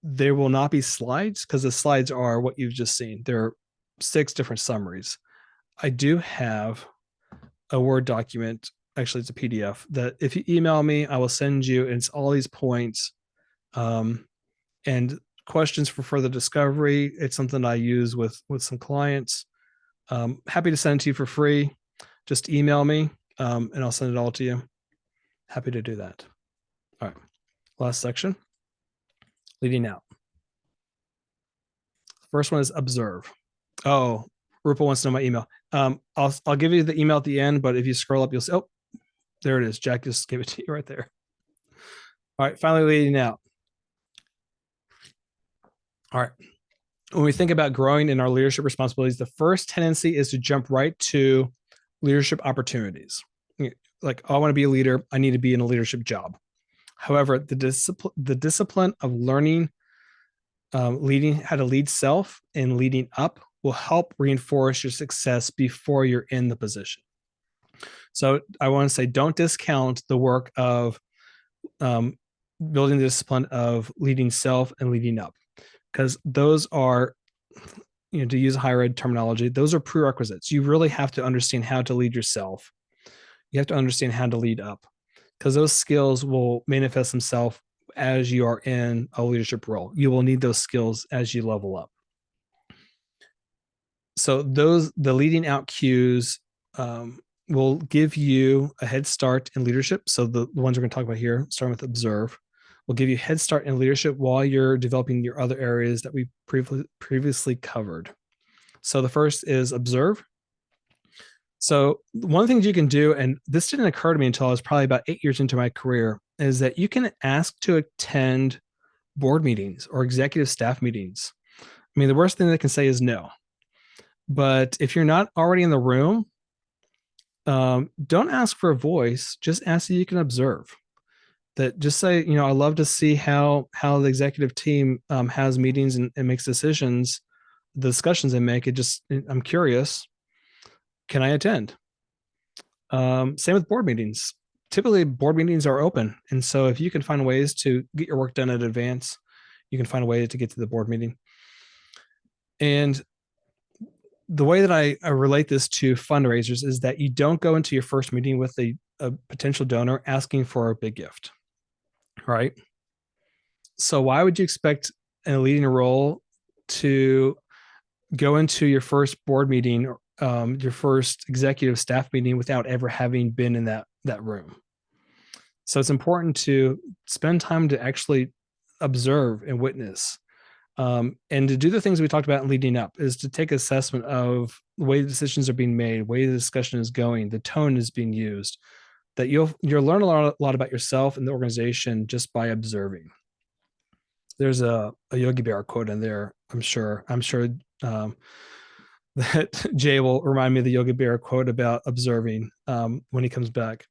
there will not be slides, because the slides are what you've just seen. There are 6 different summaries. I do have a Word document, actually it's a PDF, that if you email me, I will send you, and it's all these points and questions for further discovery. It's something I use with some clients. Happy to send it to you for free. Just email me and I'll send it all to you. Happy to do that. All right, last section, leading out. First one is observe. Oh, Rupal wants to know my email. I'll give you the email at the end, but if you scroll up, you'll see, oh, there it is. Jack just gave it to you right there. All right, finally leading out. All right. When we think about growing in our leadership responsibilities, the first tendency is to jump right to leadership opportunities. Like, oh, I want to be a leader, I need to be in a leadership job. However, the discipline of learning, leading how to lead self and leading up will help reinforce your success before you're in the position. So I want to say, don't discount the work of building the discipline of leading self and leading up, because those are, to use higher ed terminology, those are prerequisites. You really have to understand how to lead yourself. You have to understand how to lead up, because those skills will manifest themselves as you are in a leadership role. You will need those skills as you level up. So the leading out cues will give you a head start in leadership. So the ones we're going to talk about here, starting with observe, will give you a head start in leadership while you're developing your other areas that we previously covered. So the first is observe. So one of the things you can do, and this didn't occur to me until I was probably about 8 years into my career, is that you can ask to attend board meetings or executive staff meetings. I mean, the worst thing they can say is no. But if you're not already in the room, don't ask for a voice. Just ask that you can observe. That just say, I love to see how the executive team has meetings and makes decisions, the discussions they make. I'm curious. Can I attend? Same with board meetings. Typically, board meetings are open, and so if you can find ways to get your work done in advance, you can find a way to get to the board meeting. And the way that I relate this to fundraisers is that you don't go into your first meeting with a potential donor asking for a big gift, right? So why would you expect a leading role to go into your first board meeting, your first executive staff meeting without ever having been in that room? So it's important to spend time to actually observe and witness. And to do the things we talked about in leading up is to take assessment of the way the decisions are being made, the way the discussion is going, the tone is being used, that you'll learn a lot about yourself and the organization just by observing. There's a Yogi Berra quote in there. I'm sure that Jay will remind me of the Yogi Berra quote about observing when he comes back.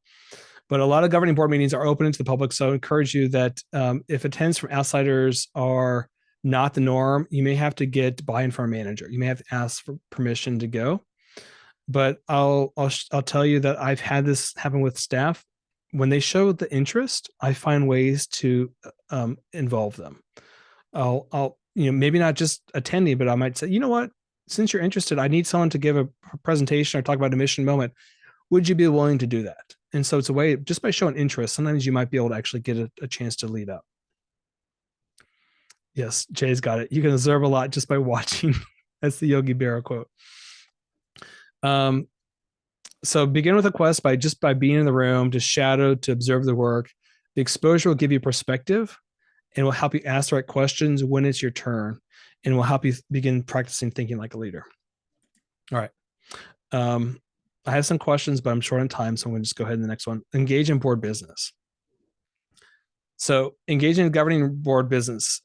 But a lot of governing board meetings are open to the public. So I encourage you that if attendance from outsiders are not the norm, you may have to get buy-in from a manager. You may have to ask for permission to go. But I'll tell you that I've had this happen with staff. When they show the interest, I find ways to involve them. I'll maybe not just attending, but I might say, you know what, since you're interested, I need someone to give a presentation or talk about a mission moment. Would you be willing to do that? And so it's a way, just by showing interest, sometimes you might be able to actually get a chance to lead up. Yes, Jay's got it. You can observe a lot just by watching. That's the Yogi Berra quote. So begin with a quest by being in the room, to shadow, to observe the work. The exposure will give you perspective and will help you ask the right questions when it's your turn, and will help you begin practicing thinking like a leader. All right. I have some questions, but I'm short on time, so I'm going to just go ahead to the next one. Engage in board business. So engaging in governing board business.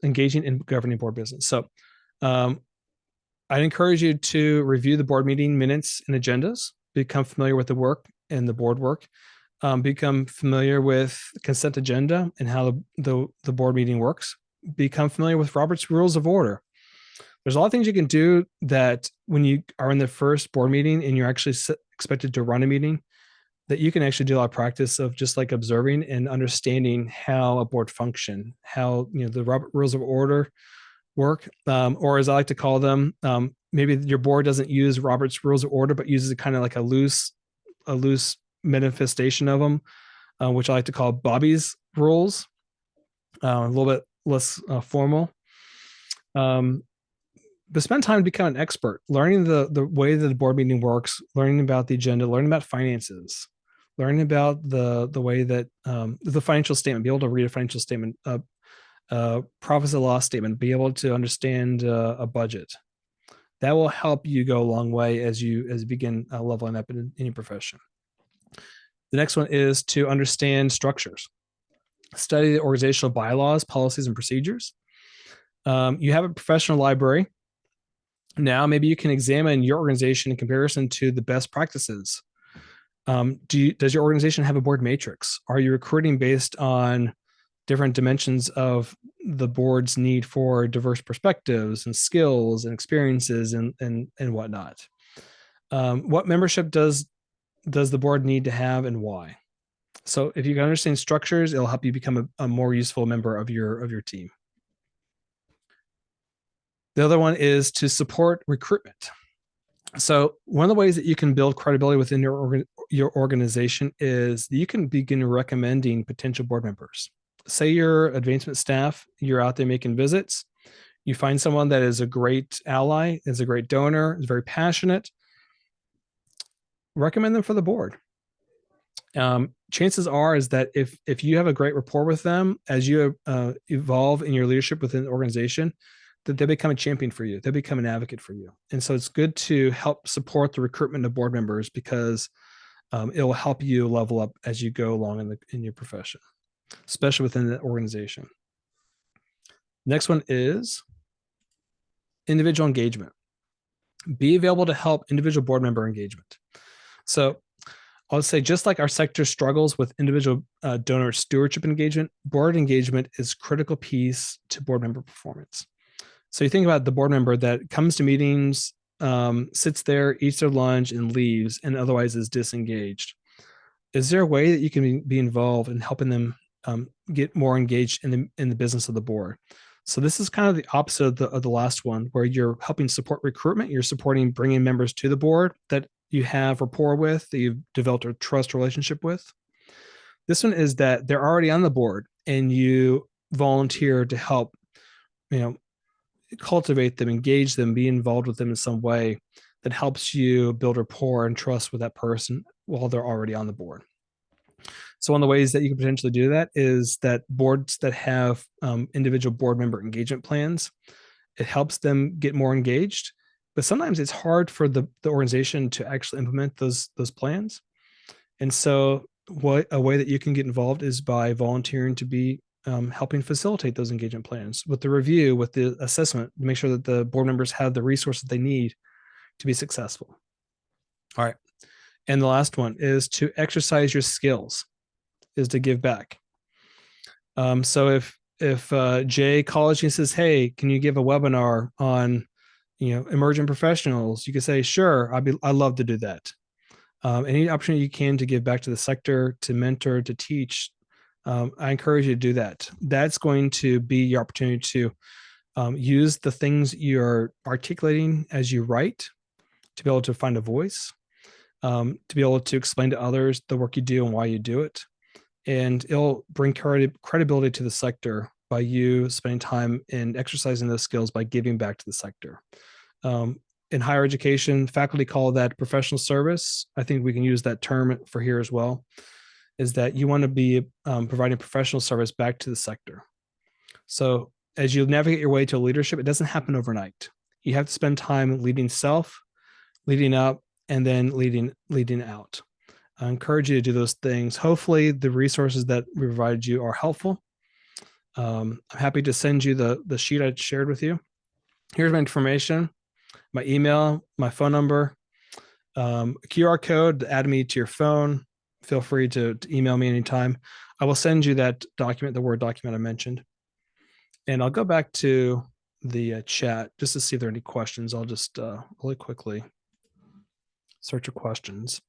So I'd encourage you to review the board meeting minutes and agendas, become familiar with the work and the board work, become familiar with consent agenda and how the board meeting works, become familiar with Robert's Rules of Order. There's a lot of things you can do that when you are in the first board meeting and you're actually expected to run a meeting, that you can actually do a lot of practice of just like observing and understanding how a board function, how the Robert Rules of Order work, or as I like to call them, maybe your board doesn't use Robert's Rules of Order, but uses a kind of like a loose manifestation of them, which I like to call Bobby's rules, a little bit less formal. But spend time to become an expert, learning the way that the board meeting works, learning about the agenda, learning about finances, learning about the way that the financial statement, be able to read a financial statement, profit and loss statement, be able to understand a budget. That will help you go a long way as you begin leveling up in any profession. The next one is to understand structures. Study the organizational bylaws, policies, and procedures. You have a professional library. Now, maybe you can examine your organization in comparison to the best practices. Does your organization have a board matrix? Are you recruiting based on different dimensions of the board's need for diverse perspectives and skills and experiences and whatnot? What membership does the board need to have, and why? So if you can understand structures, it'll help you become a more useful member of your team. The other one is to support recruitment. So one of the ways that you can build credibility within your organization is that you can begin recommending potential board members. say your advancement staff, you're out there making visits. You find someone that is a great ally, is a great donor, is very passionate. Recommend them for the board. Chances are is that if you have a great rapport with them as you evolve in your leadership within the organization, that they become a champion for you. They become an advocate for you. And so it's good to help support the recruitment of board members because it will help you level up as you go along in your profession, especially within the organization. Next one is individual engagement. Be available to help individual board member engagement. So I'll say, just like our sector struggles with individual donor stewardship engagement, board engagement is a critical piece to board member performance. So you think about the board member that comes to meetings, sits there, eats their lunch, and leaves, and otherwise is disengaged. Is there a way that you can be involved in helping them get more engaged in the business of the board? So this is kind of the opposite of the last one, where you're helping support recruitment. You're supporting bringing members to the board that you have rapport with, that you've developed a trust relationship with. This one is that they're already on the board and you volunteer to help, cultivate them, engage them, be involved with them in some way that helps you build rapport and trust with that person while they're already on the board. So one of the ways that you can potentially do that is that boards that have individual board member engagement plans, it helps them get more engaged. But sometimes it's hard for the organization to actually implement those plans. And so a way that you can get involved is by volunteering to be helping facilitate those engagement plans with the review, with the assessment, to make sure that the board members have the resources they need to be successful. All right. And the last one is to exercise your skills, is to give back. So if Jay calls you and says, hey, can you give a webinar on emerging professionals, you could say, sure, I'd love to do that. Any opportunity you can to give back to the sector, to mentor, to teach, I encourage you to do that. That's going to be your opportunity to use the things you're articulating as you write to be able to find a voice, to be able to explain to others the work you do and why you do it. And it'll bring credibility to the sector by you spending time in exercising those skills by giving back to the sector. In higher education, faculty call that professional service. I think we can use that term for here as well, is that you want to be providing professional service back to the sector. So as you navigate your way to leadership, it doesn't happen overnight. You have to spend time leading self, leading up, and then leading out. I encourage you to do those things. Hopefully the resources that we provided you are helpful. I'm happy to send you the sheet I shared with you. Here's my information, my email, my phone number, a QR code to add me to your phone. Feel free to email me anytime. I will send you that document, the Word document I mentioned. And I'll go back to the chat just to see if there are any questions. I'll just really quickly search for questions.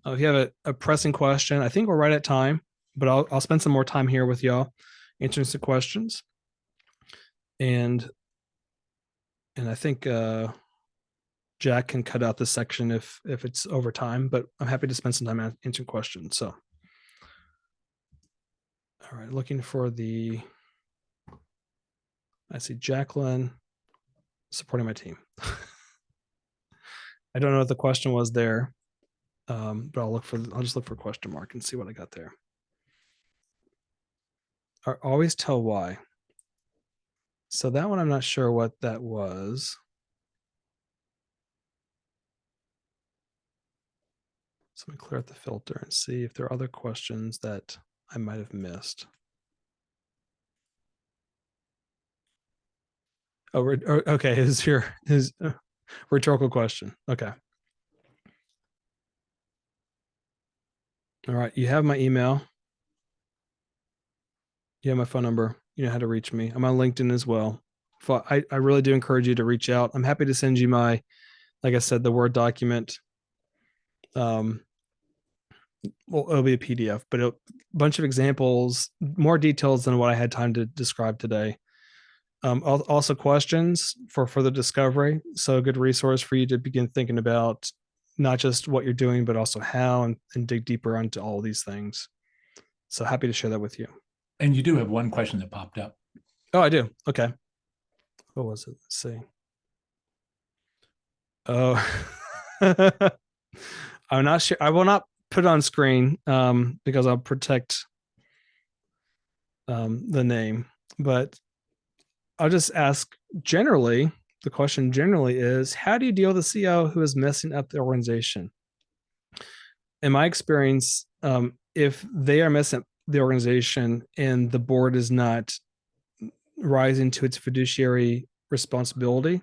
If you have a pressing question, I think we're right at time, but I'll spend some more time here with y'all answering some questions. And I think Jack can cut out this section if it's over time, but I'm happy to spend some time answering questions. So, all right, looking for I see Jacqueline supporting my team. I don't know what the question was there, but I'll just look for question mark and see what I got there. Always tell why. So that one, I'm not sure what that was. So let me clear out the filter and see if there are other questions that I might have missed. Oh, okay. His rhetorical question. Okay. All right. You have my email. You have my phone number. You know how to reach me. I'm on LinkedIn as well. I really do encourage you to reach out. I'm happy to send you like I said, the Word document. Well, it'll be a PDF, but a bunch of examples, more details than what I had time to describe today. Also questions for further discovery. So a good resource for you to begin thinking about not just what you're doing, but also how, and dig deeper into all of these things. So happy to share that with you. And you do have one question that popped up. Oh, I do. Okay. What was it? Let's see. Oh, I'm not sure. I will not put it on screen because I'll protect the name. But I'll just ask generally. The question generally is, how do you deal with a CEO who is messing up the organization? In my experience, if they are messing up the organization and the board is not rising to its fiduciary responsibility,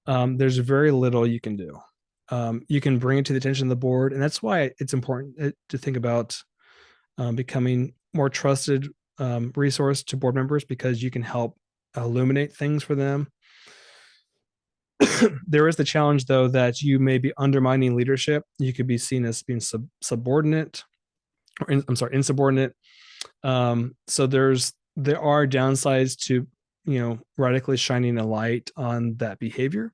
there's very little you can do. You can bring it to the attention of the board, and that's why it's important to think about becoming more trusted resource to board members, because you can help illuminate things for them. There is the challenge, though, that you may be undermining leadership. You could be seen as being subordinate, or insubordinate. So there are downsides to radically shining a light on that behavior.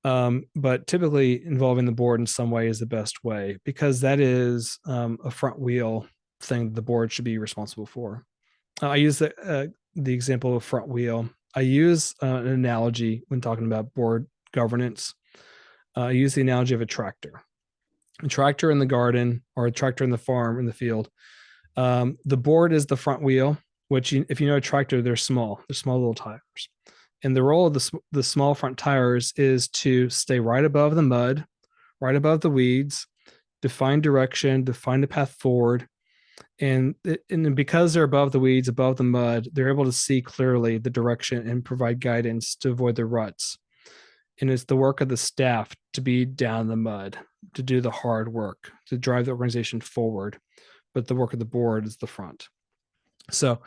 But typically involving the board in some way is the best way, because that is a front wheel thing the board should be responsible for. I use the example of front wheel. I use an analogy when talking about board governance. I use the analogy of a tractor in the garden, or a tractor in the farm, in the field. The board is the front wheel, which, if you know a tractor, they're small little tires. And the role of the small front tires is to stay right above the mud, right above the weeds, define direction, define the path forward. And because they're above the weeds, above the mud, they're able to see clearly the direction and provide guidance to avoid the ruts. And it's the work of the staff to be down in the mud, to do the hard work, to drive the organization forward. But the work of the board is the front. So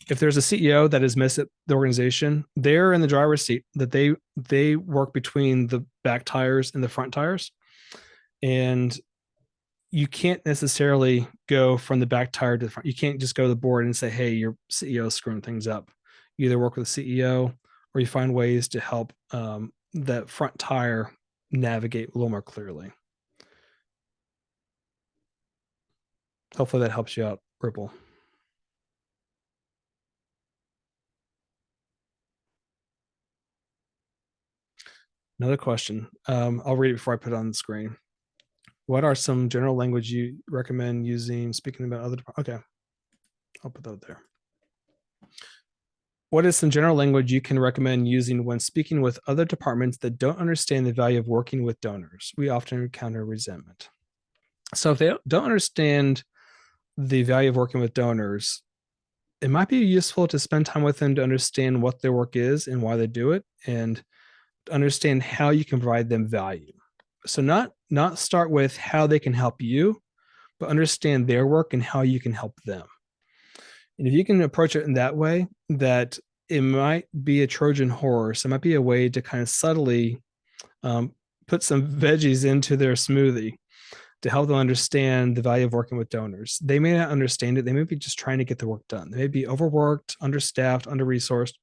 if there's a CEO that has missed the organization, they're in the driver's seat, that they work between the back tires and the front tires. And you can't necessarily go from the back tire to the front. You can't just go to the board and say, hey, your CEO is screwing things up. You either work with the CEO, or you find ways to help that front tire navigate a little more clearly. Hopefully that helps you out, Ripple. Another question. I'll read it before I put it on the screen. What are some general language you recommend using speaking about other departments? Okay, I'll put that there. What is some general language you can recommend using when speaking with other departments that don't understand the value of working with donors? We often encounter resentment. So if they don't understand the value of working with donors, it might be useful to spend time with them to understand what their work is and why they do it, and understand how you can provide them value. So not start with how they can help you, but understand their work and how you can help them. And if you can approach it in that way, that it might be a Trojan horse. It might be a way to kind of subtly put some veggies into their smoothie to help them understand the value of working with donors. They may not understand it. They may be just trying to get the work done. They may be overworked, understaffed, under-resourced,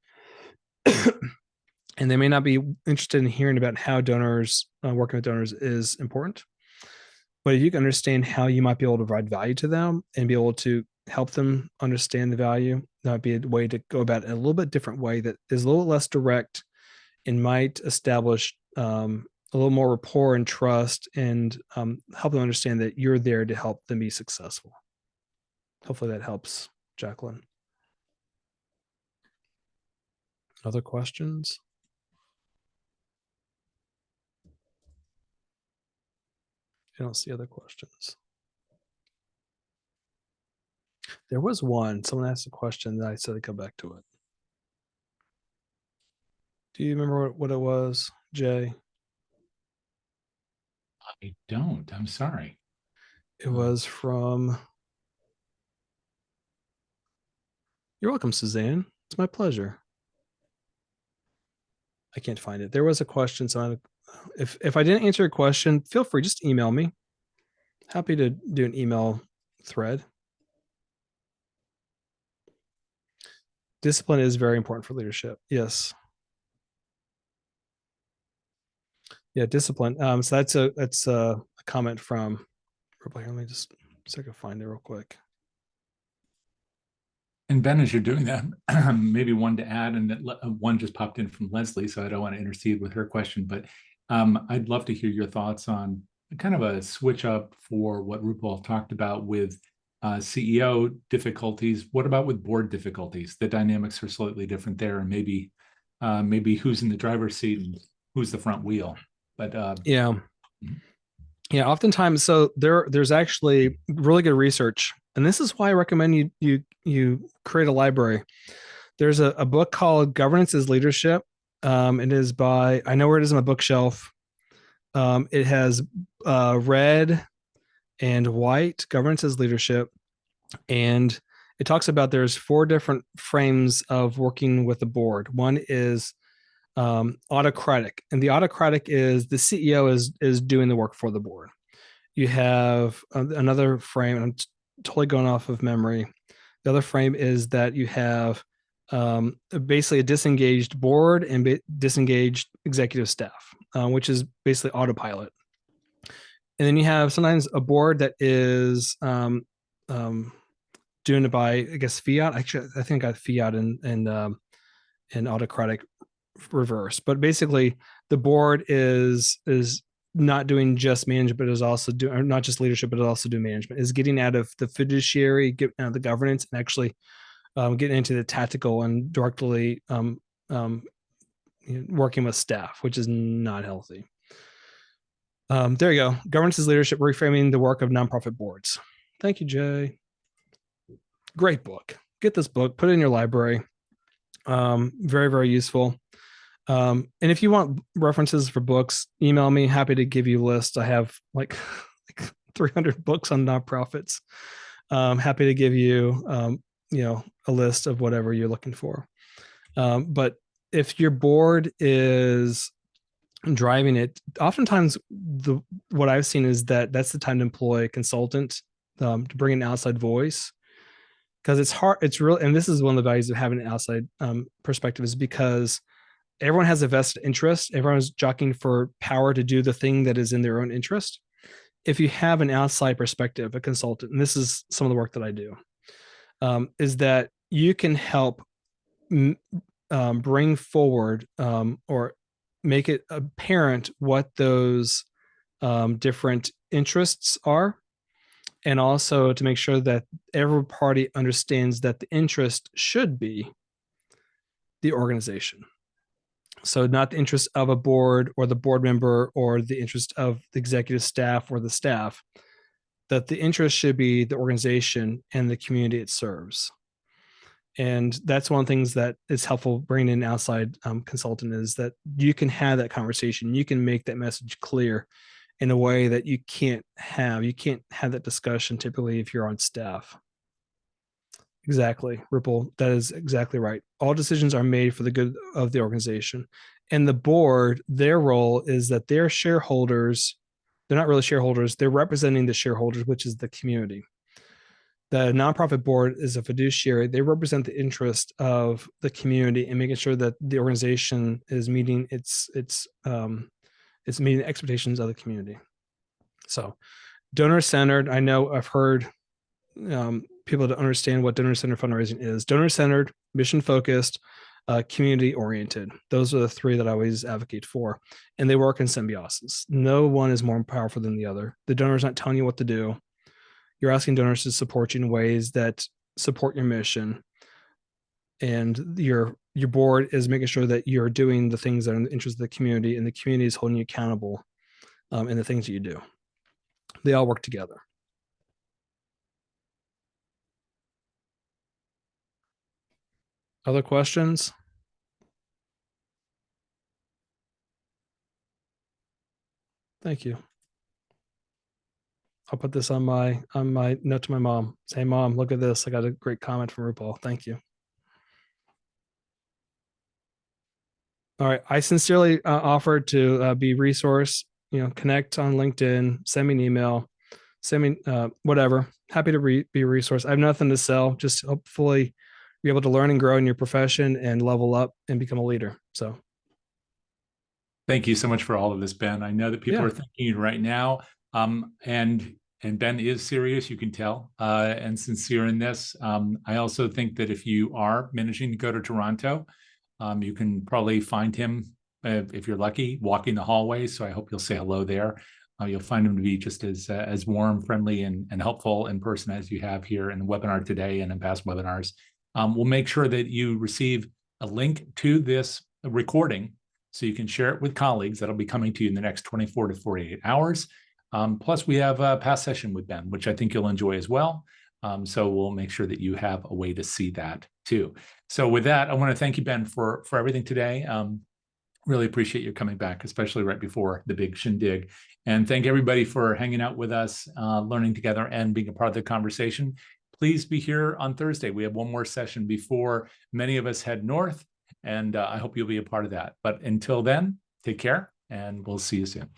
and they may not be interested in hearing about how donors, working with donors is important. But if you can understand how you might be able to provide value to them and be able to help them understand the value, that might be a way to go about it in a little bit different way that is a little less direct and might establish a little more rapport and trust, and help them understand that you're there to help them be successful. Hopefully that helps, Jacqueline. Other questions? I don't see other questions. There was one. Someone asked a question that I said I'd come back to it. Do you remember what it was, Jay? I don't. I'm sorry. It was from. You're welcome, Suzanne. It's my pleasure. I can't find it. There was a question. So if I didn't answer a question, feel free, just email me. Happy to do an email thread. Discipline is very important for leadership. Yes. Yeah, discipline. So that's a comment from. Let me just see if I can find it real quick. And Ben, as you're doing that, maybe one to add, and that one just popped in from Leslie, so I don't want to intercede with her question, but I'd love to hear your thoughts on kind of a switch up for what Rupal talked about with CEO difficulties. What about with board difficulties? The dynamics are slightly different there, and maybe who's in the driver's seat and who's the front wheel. But Yeah. Yeah, oftentimes, so there's actually really good research, and this is why I recommend you create a library. There's a book called Governance is Leadership. It is by, I know where it is on my bookshelf. It has red and white, Governance is Leadership, and it talks about there's 4 different frames of working with the board. One is autocratic, and the autocratic is the CEO is doing the work for the board. You have another frame, and I'm totally going off of memory. The other frame is that you have basically a disengaged board and disengaged executive staff, which is basically autopilot. And then you have sometimes a board that is doing it by, I guess, fiat. Actually, I think I got fiat and autocratic reverse. But basically, the board is not doing just management, but is also doing not just leadership, but is also doing management. Is getting out of the fiduciary, getting out of the governance, and actually getting into the tactical and directly working with staff, which is not healthy. There you go. Governance is leadership, reframing the work of nonprofit boards. Thank you, Jay. Great book. Get this book, put it in your library. Very, very useful. And if you want references for books, email me. Happy to give you a list. I have like 300 books on nonprofits. Happy to give you, a list of whatever you're looking for. But if your board is driving it, oftentimes what I've seen is that's the time to employ a consultant to bring an outside voice, because it's hard. It's real, and this is one of the values of having an outside perspective, is because everyone has a vested interest. Everyone's jockeying for power to do the thing that is in their own interest. If you have an outside perspective, a consultant, and this is some of the work that I do, is that you can help bring forward or make it apparent what those different interests are, and also to make sure that every party understands that the interest should be the organization. So not the interest of a board or the board member or the interest of the executive staff or the staff, that the interest should be the organization and the community it serves. And that's one of the things that is helpful bringing in an outside consultant, is that you can have that conversation. You can make that message clear in a way that you can't have that discussion typically if you're on staff. Exactly, Ripple. That is exactly right. All decisions are made for the good of the organization. And the board, their role is that they're shareholders. They're not really shareholders. They're representing the shareholders, which is the community. The nonprofit board is a fiduciary. They represent the interest of the community and making sure that the organization is meeting its meeting the expectations of the community. So, donor-centered. I know I've heard people to understand what donor-centered fundraising is. Donor-centered, mission-focused, community-oriented. Those are the 3 that I always advocate for, and they work in symbiosis. No one is more powerful than the other. The donor's not telling you what to do. You're asking donors to support you in ways that support your mission, and your board is making sure that you're doing the things that are in the interest of the community, and the community is holding you accountable in the things that you do. They all work together. Other questions? Thank you. I'll put this on my note to my mom. Say, Mom, look at this. I got a great comment from RuPaul. Thank you. All right. I sincerely offered to be resource, connect on LinkedIn, send me an email, send me whatever. Happy to be a resource. I have nothing to sell, just hopefully be able to learn and grow in your profession and level up and become a leader. So thank you so much for all of this, Ben. I know that people are thanking you right now. And And Ben is serious, you can tell, and sincere in this. I also think that if you are managing to go to Toronto, you can probably find him, if you're lucky, walking the hallway. So I hope you'll say hello there. You'll find him to be just as warm, friendly, and helpful in person as you have here in the webinar today and in past webinars. We'll make sure that you receive a link to this recording so you can share it with colleagues. That'll be coming to you in the next 24 to 48 hours. Plus, we have a past session with Ben, which I think you'll enjoy as well. So we'll make sure that you have a way to see that too. So with that, I want to thank you, Ben, for everything today. Really appreciate you coming back, especially right before the big shindig. And thank everybody for hanging out with us, learning together, and being a part of the conversation. Please be here on Thursday. We have one more session before many of us head north, and I hope you'll be a part of that. But until then, take care, and we'll see you soon.